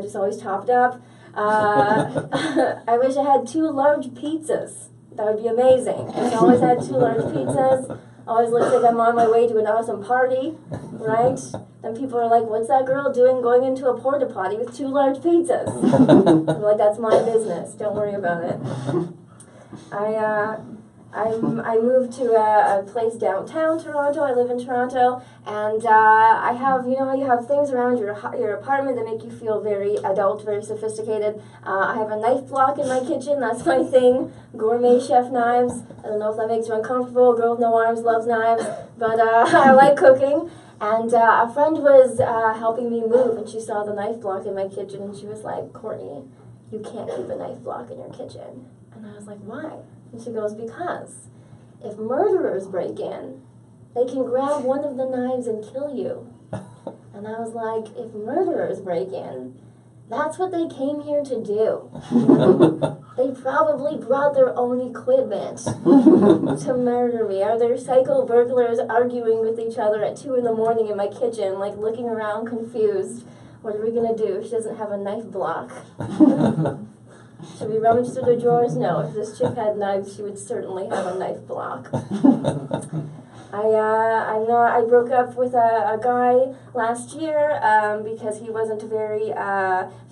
Just always topped up. I wish I had 2 large pizzas. That would be amazing. Just always had 2 large pizzas. Always looks like I'm on my way to an awesome party, right? Then people are like, "What's that girl doing going into a porta potty with 2 large pizzas?" I'm like, "That's my business. Don't worry about it." I moved to a place downtown Toronto. I live in Toronto, and I have, you know how you have things around your apartment that make you feel very adult, very sophisticated. I have a knife block in my kitchen. That's my thing. Gourmet chef knives. I don't know if that makes you uncomfortable. A girl with no arms loves knives, but I like cooking. And a friend was helping me move, and she saw the knife block in my kitchen, and she was like, "Courtney, you can't keep a knife block in your kitchen." And I was like, "Why?" And she goes, "Because if murderers break in, they can grab one of the knives and kill you." And I was like, "If murderers break in, that's what they came here to do." They probably brought their own equipment to murder me. Are there psycho burglars arguing with each other at 2 a.m. in my kitchen, like looking around confused? What are we gonna do? She doesn't have a knife block. Should we rummage through the drawers? No. If this chick had knives, she would certainly have a knife block. I broke up with a guy last year because he wasn't very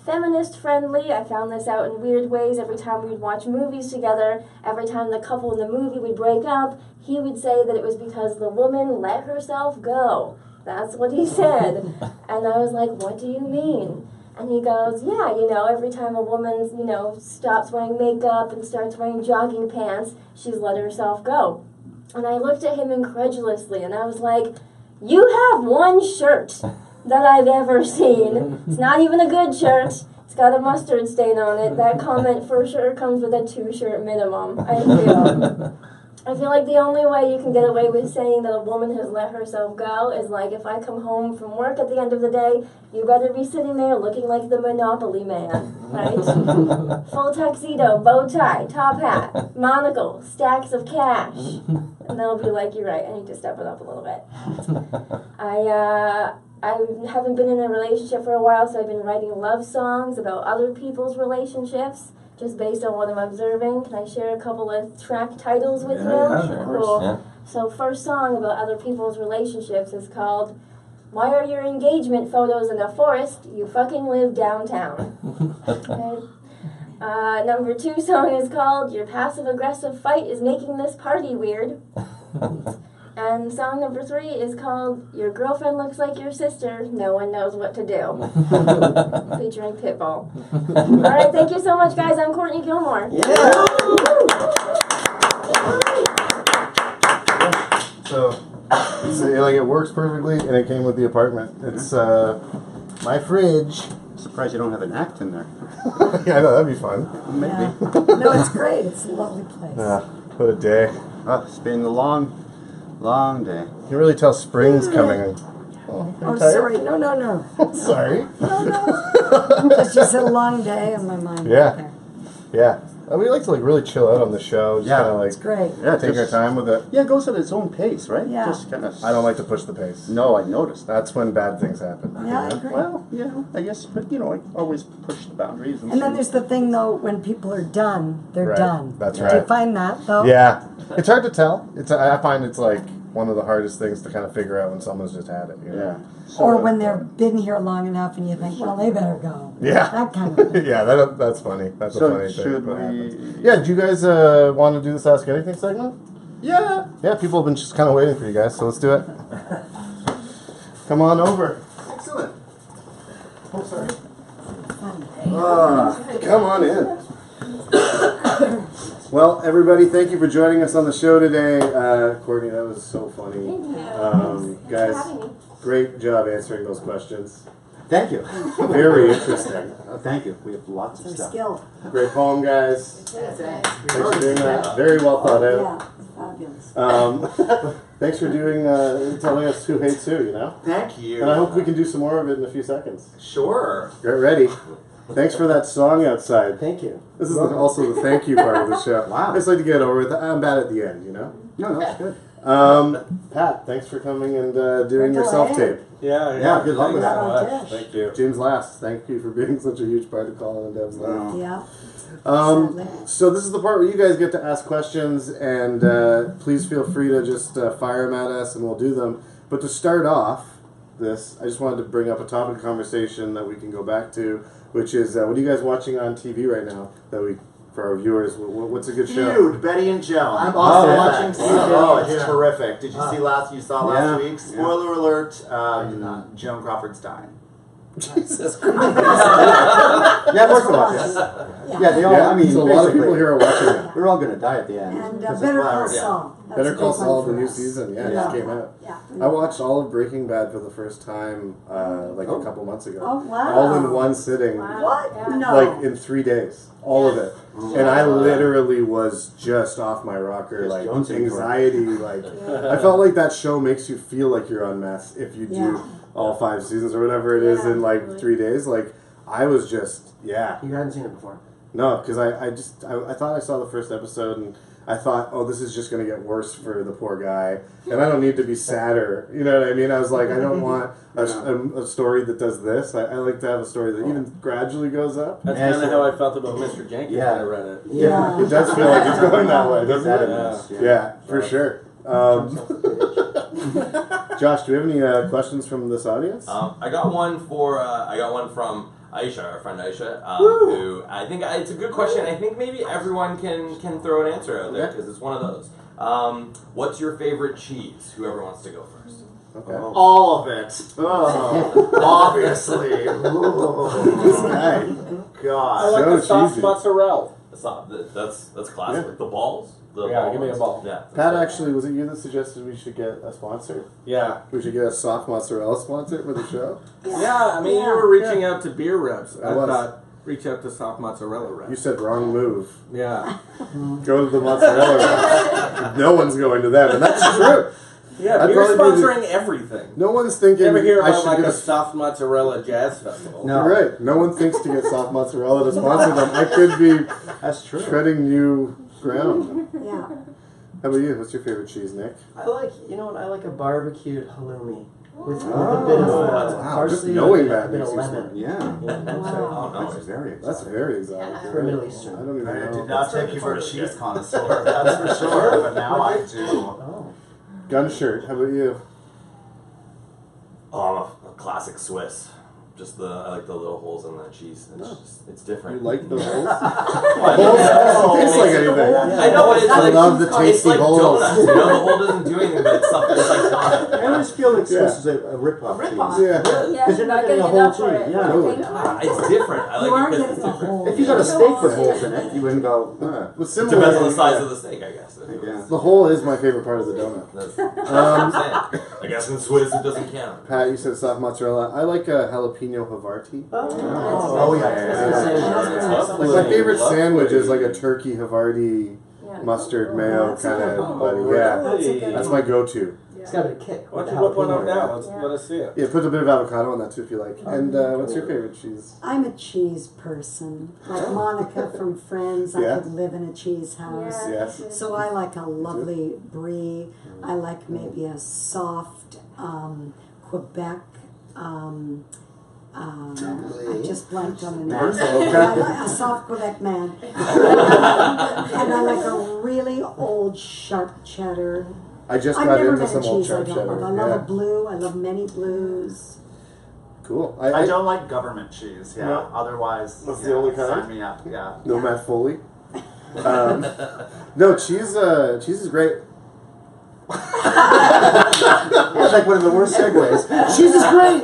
feminist friendly. I found this out in weird ways. Every time we'd watch movies together, every time the couple in the movie would break up, he would say that it was because the woman let herself go. That's what he said. And I was like, "What do you mean?" And he goes, "Yeah, you know, every time a woman, you know, stops wearing makeup and starts wearing jogging pants, she's let herself go." And I looked at him incredulously, and I was like, "You have one shirt that I've ever seen. It's not even a good shirt. It's got a mustard stain on it. That comment for sure comes with a 2-shirt minimum, I feel." I feel like the only way you can get away with saying that a woman has let herself go is like, if I come home from work at the end of the day, you better be sitting there looking like the Monopoly man, right? Full tuxedo, bow tie, top hat, monocle, stacks of cash. And they'll be like, "You're right, I need to step it up a little bit." I haven't been in a relationship for a while, so I've been writing love songs about other people's relationships, just based on what I'm observing. Can I share a couple of track titles with you? Yeah, sure. Cool. Yeah. So first song about other people's relationships is called "Why Are Your Engagement Photos in a Forest? You Fucking Live Downtown." Okay. Number 2 song is called Your Passive Aggressive Fight is Making This Party Weird. And song number 3 is called Your Girlfriend Looks Like Your Sister, No One Knows What to Do. Featuring Pitbull. Alright, thank you so much, guys. I'm Courtney GIlmour. Yeah. So like it works perfectly, and it came with the apartment. It's my fridge. Surprised you don't have an act in there. Yeah, I know, that'd be fun. Maybe. Yeah. No, it's great. It's a lovely place. What a day. Oh, it's been a long day. You can really tell spring's coming. Oh, Oh, sorry. No. Sorry. No. It's just a long day on my mind. Yeah. There. Yeah. We like to like really chill out on the show. Just kind of like It's great. Yeah, take our time with it. Yeah, it goes at its own pace, right? Yeah. Just kind of. I don't like to push the pace. No, I noticed. That's when bad things happen. Yeah, I agree. Well, I guess, but I always push the boundaries. And then there's the thing, though, when people are done, they're Right. done. That's Do right. you find that, though? Yeah. It's hard to tell. I find it's like one of the hardest things to kind of figure out when someone's just had it. You know? Yeah. Or when they've been here long enough and you think, well, they better go. Yeah. That kind of thing. Yeah, that's funny. That's So a funny thing. should that we- happens. Yeah, do you guys want to do this Ask Anything segment? Yeah. Yeah, people have been just kind of waiting for you guys, so let's do it. Come on over. Excellent. Oh, sorry. Come on in. Well, everybody, thank you for joining us on the show today. Courtney, that was so funny. Guys, great job answering those questions. Thank you. Very interesting. Thank you. We have lots of They're stuff. skilled. Great poem, guys. Thanks for doing that. Very well thought out. Yeah, fabulous. Thanks for telling us who hates who, you know? Thank you. And I hope we can do some more of it in a few seconds. Sure. Get ready. Thanks for that song outside. Thank you. This is also the thank you part of the show. Wow. I just like to get over with. I'm bad at the end, you know? No, that's good. Pat, thanks for coming and doing your Go self ahead. tape. Yeah, good luck with that. Not on dish. Thank you. Jim's last. Thank you for being such a huge part of Colin and Deb's life. Yeah. So this is the part where you guys get to ask questions, and please feel free to just fire them at us, and we'll do them. But to start off this, I just wanted to bring up a topic of conversation that we can go back to, which is what are you guys watching on TV right now? For our viewers, what's a good show? Feud, Betty and Joan. I'm also watching Feud. Feud. Oh, it's Yeah. terrific. Did you see last Yeah. week? Spoiler alert, Joan Crawford's dying. Jesus Christ. Yeah, most of us. Yeah, they all. I mean, so a lot of basically, people here are watching it. We're all gonna die at the end. And Because Better of Call flowers. Saul. That's Better a Call big one Saul, for the new us. season. Yeah, it Yeah. just came out. Yeah. I watched all of Breaking Bad for the first time a couple months ago. Oh, wow. All in one sitting. What? Yeah. No. Like in 3 days. All of it. Oh, And I literally was just off my rocker, Yes, like Jones in for it. anxiety, like I felt like that show makes you feel like you're on meth if you do Yeah. all 5 seasons or whatever it is Yeah, in like totally. 3 days. Like I was just You hadn't seen it before. no, because I thought I saw the first episode and I thought, oh, this is just going to get worse for the poor guy, and I don't need to be sadder. You know what I mean? I was like, I don't want a story that does this. I like to have a story that even gradually goes up. That's Yeah, kind of so- how I felt about Mr. Jenkins Yeah. when I read it. Yeah. It does feel like it's going that way, doesn't That it? is, Yeah, for sure. Josh, do we have any questions from this audience? I got one from Aisha, our friend Aisha, who I think it's a good question. I think maybe everyone can throw an answer out there because it's one of those. What's your favorite cheese? Whoever wants to go first. Okay. All of it. Oh, obviously. This guy. I God. like So the soft cheesy. mozzarella. That's classic. Yeah. The balls. The Yeah, ball give me a ones. ball. Yeah. Pat, actually, was it you that suggested we should get a sponsor? Yeah. We should get a soft mozzarella sponsor for the show? Yeah, I mean, you were reaching out to beer reps. I was. thought, reach out to soft mozzarella You reps. said wrong move. Yeah. Go to the mozzarella reps. No one's going to them, and that's true. Yeah, I'd beer's probably be sponsoring everything. No one's thinking You ever hear I about should like get a soft mozzarella jazz festival? No. You're right. No one thinks to get soft mozzarella to sponsor them. I could be That's true. treading new ground. Yeah. How about you? What's your favorite cheese, Nick? I like, I like a barbecued halloumi with a bit of Wow, parsley just knowing and that a bit makes of you lemon. smart. Yeah. Yeah, Wow. Oh, That's very exciting. That's very exotic. For Middle Eastern. I don't even I know. did not take you for a cheese connoisseur, that's for sure, but now I do. Oh. Gun shirt. How about you? Oh, I'm a classic Swiss. I like the little holes in the cheese. It's different. You like the holes? Holes tastes like anything. I know, but it's I like, love the it's tasty like holes. donuts. You know, the hole doesn't do anything, but it's something. It's like donut. I always feel like Swiss is a rip-off cheese. Yeah. Yeah, Because you're not getting a whole enough for cheese. it. Yeah. Totally. Thank you. It's different. I You like are it because getting it's the different. whole. If you got a steak with holes in it, you wouldn't go, Well, similar. Depends on the size of the steak, I guess. Yeah. The hole is my favorite part of the donut. That's what I'm saying. I guess in Swiss it doesn't count. Pat, you said soft mozzarella. I like a jalapeno Havarti. Oh yeah. Like my favorite sandwich is like a turkey Havarti Yeah. mustard mayo that's a kind good of one. buddy. Oh, Yeah, that's a good that's one. my go-to. It's got a bit of kick. Why with don't the you whip one up jalapeno. now? Let us see it. Yeah, put a bit of avocado on that too if you like. And what's your favorite cheese? I'm a cheese person. Like Monica from Friends, I Yeah. could live in a cheese house. Yes. So I like a lovely brie. I like maybe a soft Quebec. I just blanked on the name. Okay. I like a soft Quebec man. And I like a really old sharp cheddar. I just I've got never into met a some old cheese I sharp don't cheddar. love. I love a Yeah, blue. I love many blues. cool. I don't like government cheese. Yeah. No. Otherwise, That's yeah, the only kind? Sign me up. Yeah. No Matt Foley. No, cheese. Cheese is great. It's like one of the worst segues. Cheese is great.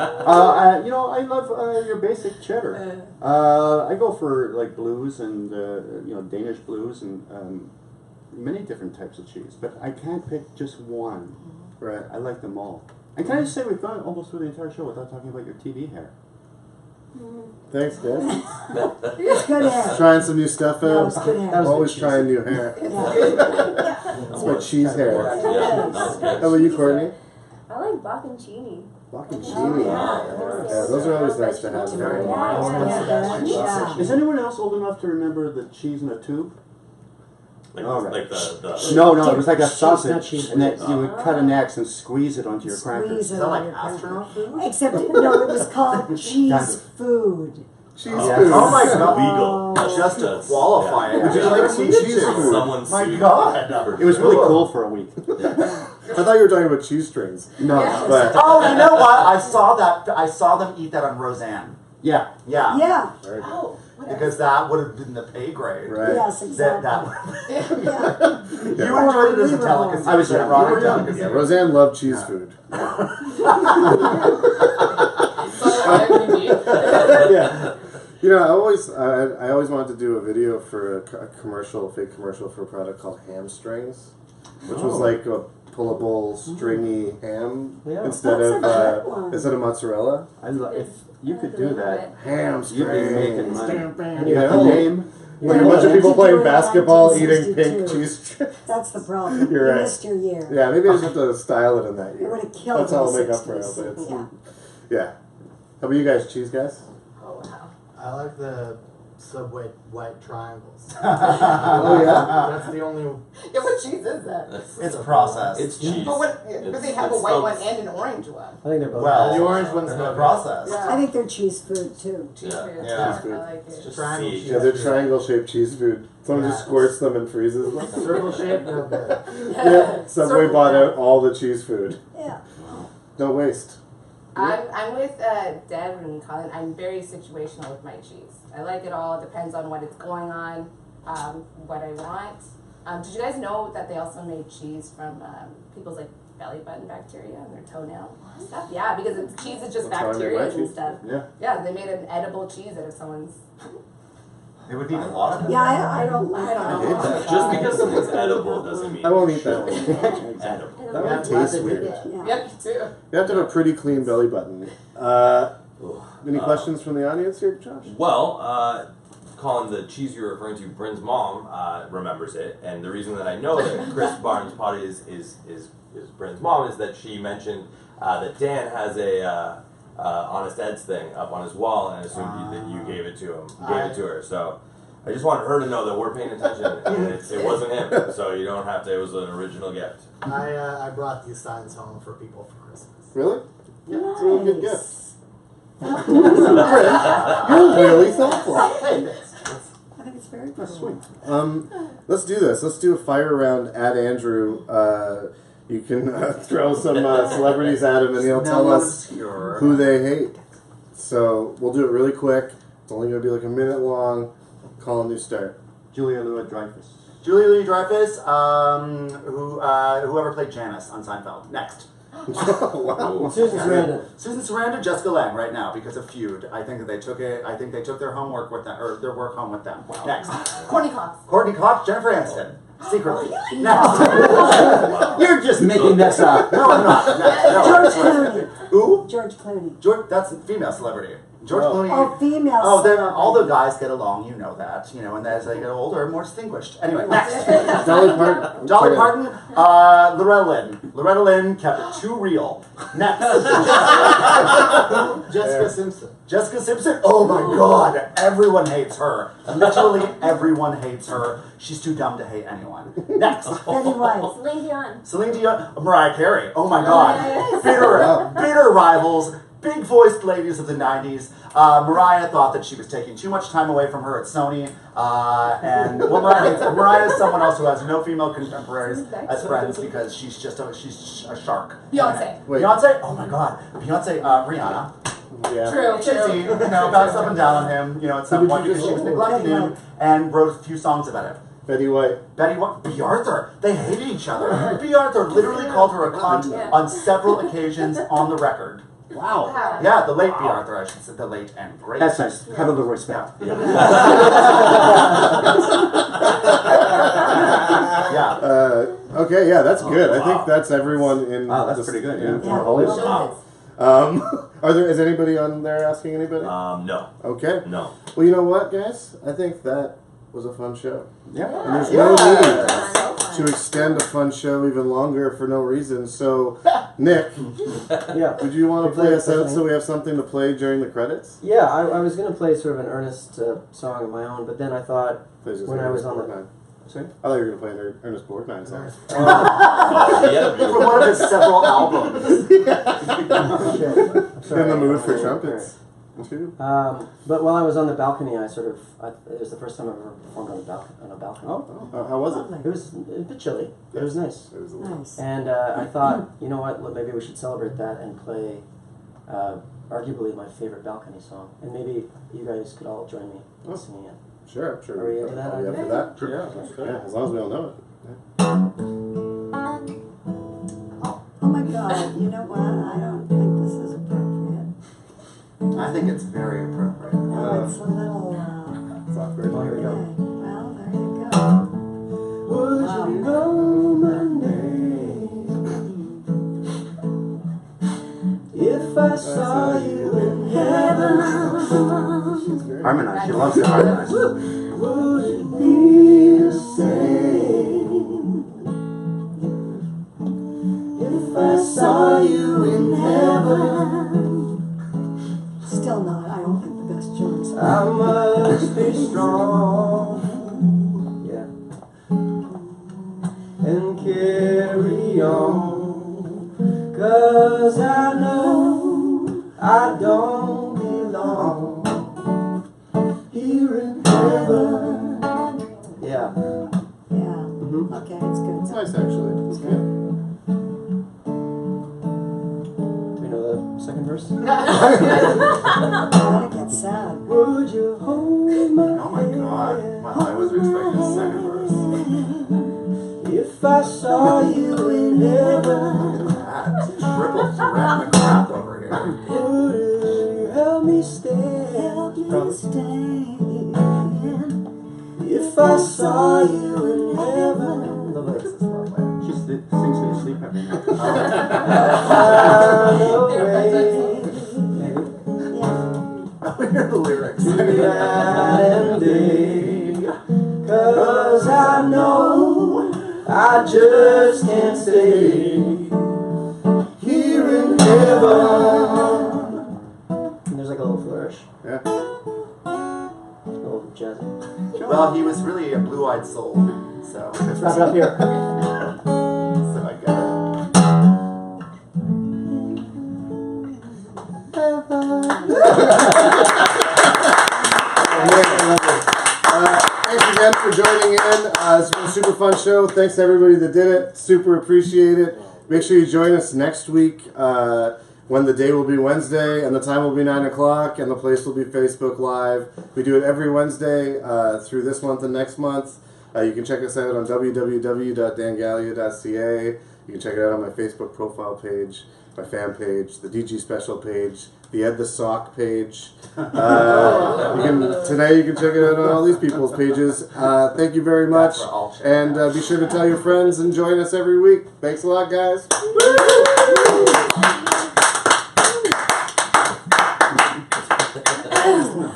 You know, I love your basic cheddar. I go for like blues and you know, Danish blues and many different types of cheese, but I can't pick just one. Right. I like them all. And can I just say we've gone almost through the entire show without talking about your TV hair. Thanks, guys. It's good hair. Trying some new stuff That out. was good hair. That was Always good trying new hair. Yeah. That's my cheese hair. Yeah, that was good. How about you, Courtney? I like bocconcini. Bocconcini. Yeah. Yeah, those are always nice to have. Very Yeah. Yeah. Is anyone else old enough to remember the cheese in a tube? Like, All right. like the No, it was like a Cheese, sausage, not cheese and that whiz. you would cut an X and squeeze it onto your crackers. Squeeze it Is that on like your cracker. astronaut food? Except, no, it was called cheese food. Cheese Yeah. food. Oh my god. legal. Just to qualify it. Would you like some cheese food? Someone My sued God. for It was really sure. cool for a week. I thought you were talking about cheese strings. No, But Oh, you know what? I saw that. I saw them eat that on Roseanne. yeah. Yeah. Yeah, very good. Oh, Because that would have been the pay grade. Right. yes, That, exactly. that Yeah. You enjoyed it as a We were delicacy. I was but young. Ron You were young. delicacy. Yeah, Roseanne loved cheese food. Yeah. You know, I always wanted to do a video for a commercial, fake commercial for a product called Hamstrings, which was like a pullable, stringy ham Yeah. instead That's of a good one. instead of mozzarella. If you could do that, Hamstrings. you'd be making money. And you The know? name. When a Yeah, bunch of you people could do playing it in basketball eating 1962. pink cheese strips. That's the problem. You're You right. missed your year. Yeah, maybe I just have to style it in that It year. would have killed That's how I'll in the make up for it. 60s. But it's, Yeah. yeah. How about you guys, cheese guys? Oh wow. I like the Subway white triangles. Oh yeah. That's the only. Yeah, what cheese is that? It's processed. It's cheese. But what? But they have a It's white one spelled- and an orange one. I think they're both. Well, The orange one's they're not processed. I think they're cheese food too. Cheese Yeah. food. Yeah. Cheese food. I like it. Just Triangle seeds. cheese. Yeah, they're triangle-shaped cheese food. Someone just squirts them and freezes them. Circle shape, no good. Yeah, Subway Circle bought shape. out all the cheese food. Yeah. No waste. I'm with Deb and Colin. I'm very situational with my cheese. I like it all. It depends on what it's going on, what I want. Did you guys know that they also made cheese from people's like belly button bacteria and their toenail stuff? Yeah, because cheese is just That's how I make bacteria my and cheese. stuff. Yeah. Yeah, they made an edible cheese out of someone's. They would need a lot of them. Yeah, I don't like I don't hate know. that. Just because something's edible doesn't mean I won't it eat that should one. be edible. That one Yeah, tastes I weird. did. Yeah. Yep, me too. You have to have a pretty clean belly button. Any questions from the audience here, Josh? Well, Colin, the cheese you're referring to, Bryn's mom remembers it, and the reason that I know that Chris Barnes Pottie is Bryn's mom is that she mentioned that Dan has a Honest Ed's thing up on his wall, and assumed that you gave it to him, gave it to her. So I just wanted her to know that we're paying attention, and it wasn't him, so you don't have to. It was an original gift. I brought these signs home for people for Christmas. Really? Nice. It's a really good gift. You're really thoughtful. Hey, thanks. I think it's very cool. That's sweet. Let's do this. Let's do a fire round at Andrew. You can throw some celebrities at him, and he'll tell us obscure. who they hate. So we'll do it really quick. It's only going to be like a minute long. Colin, you start. Julia Louis-Dreyfus. Julia Louis-Dreyfus, whoever played Janice on Seinfeld. Next. Wow. Susan Sarandon. Susan Sarandon, Jessica Lange, right now because of Feud. I think that they took it. I think they took their homework with them, or their work home with them. Wow. Next. Courtney Cox. Courtney Cox, Jennifer Aniston, secretly. Next. You're just making this up. No, I'm not. Next. No. George Clooney. Who? George Clooney. George. That's a female celebrity. George Clooney. Oh, female. Oh, then celebrity. all the guys get along, you know that, and as they get older, more distinguished. Anyway, next. Dolly Parton. Dolly Parton, Loretta Lynn. Loretta Lynn kept it too real. Next. Jessica Simpson. Jessica Simpson, oh my god, everyone hates her. Literally everyone hates her. She's too dumb to hate anyone. Next. Betty White. Celine Dion. Celine Dion, Mariah Carey, oh my god. Bitter rivals. Big voiced ladies of the 90s. Mariah thought that she was taking too much time away from her at Sony. Mariah is someone else who has no female contemporaries as friends because she's a shark. Beyonce. Wait. Beyonce? Oh my god. Beyonce, Rihanna. Yeah. True. She bounced up and down on him, at some point because she was neglecting him and wrote a few songs about it. Betty White. Betty White, B. Arthur, they hated each other. B. Arthur literally called her a cunt on several occasions on the record. Wow. Yeah, the late B. Arthur, I should say, the late and great. That's nice. Have a little respect. Yeah. Okay, yeah, that's good. I think that's everyone in. Wow, that's this- pretty good. in- Yeah. Is anybody on there asking anybody? No. Okay. No. Well, you know what, guys? I think that was a fun show. Yeah. And there's no need to extend a fun show even longer for no reason. So, Nick, Yeah. would you want to play us out so we have something to play during the credits? Yeah, I was going to play sort of an Ernest song of my own, but then I thought, Please just when I was on Ernest the... Borgnine. Sorry? I thought you were going to play an Ernest Borgnine song. From one of his several albums. In the mood for trumpets. But while I was on the balcony, it was the first time I've ever performed on a balcony. Oh, how was it? It was a bit chilly. It was nice. It was Nice. And I thought, you know what, maybe we should celebrate that and play arguably my favorite balcony song. And maybe you guys could all join me in singing it. Sure, I'm sure. Are we into that? Are we up for that? Sure. Yeah, as long as we all know it. Oh my God! You know what? I don't think this is appropriate. I think it's very appropriate. No, it's a little. It's awkward. Well, here we go. Okay. Well, there you go. Would you know my name if I saw you in heaven? Harmonize. She loves to harmonize. Would it be the same if I saw you in heaven? Still not. I don't think the best choice. I must be strong, yeah, and carry on, 'cause I know I don't belong here in heaven. Yeah. Yeah. Mm-hmm. Okay, it's good. It's nice, actually. It's good. Do we know the second verse? Gotta get sad. Would you hold my Oh my god. Wow, I wasn't expecting the second verse. if I saw you in heaven? Triple threat McGrath over here. Would you help me stay? Help me stay. If I saw you in heaven. The lyrics is lovely. She sings me to sleep every night. Far away. Maybe. I hear the lyrics. Night and day. 'Cause I know I just can't stay here in heaven. And there's like a little flourish. Yeah. A little jazzy. Well, he was really a blue-eyed soul, so. Let's wrap it up here. So I get Thanks again for joining in. It's been a super fun show. Thanks to everybody that did it. Super appreciate it. Make sure you join us next week when the day will be Wednesday and the time will be 9 o'clock and the place will be Facebook Live. We do it every Wednesday through this month and next month. You can check us out on www.dangalea.ca. You can check it out on my Facebook profile page, my fan page, the DG Special page, the Ed the Sock page. Tonight you can check it out on all these people's pages. Thank you very much. And be sure to tell your friends and join us every week. Thanks a lot, guys.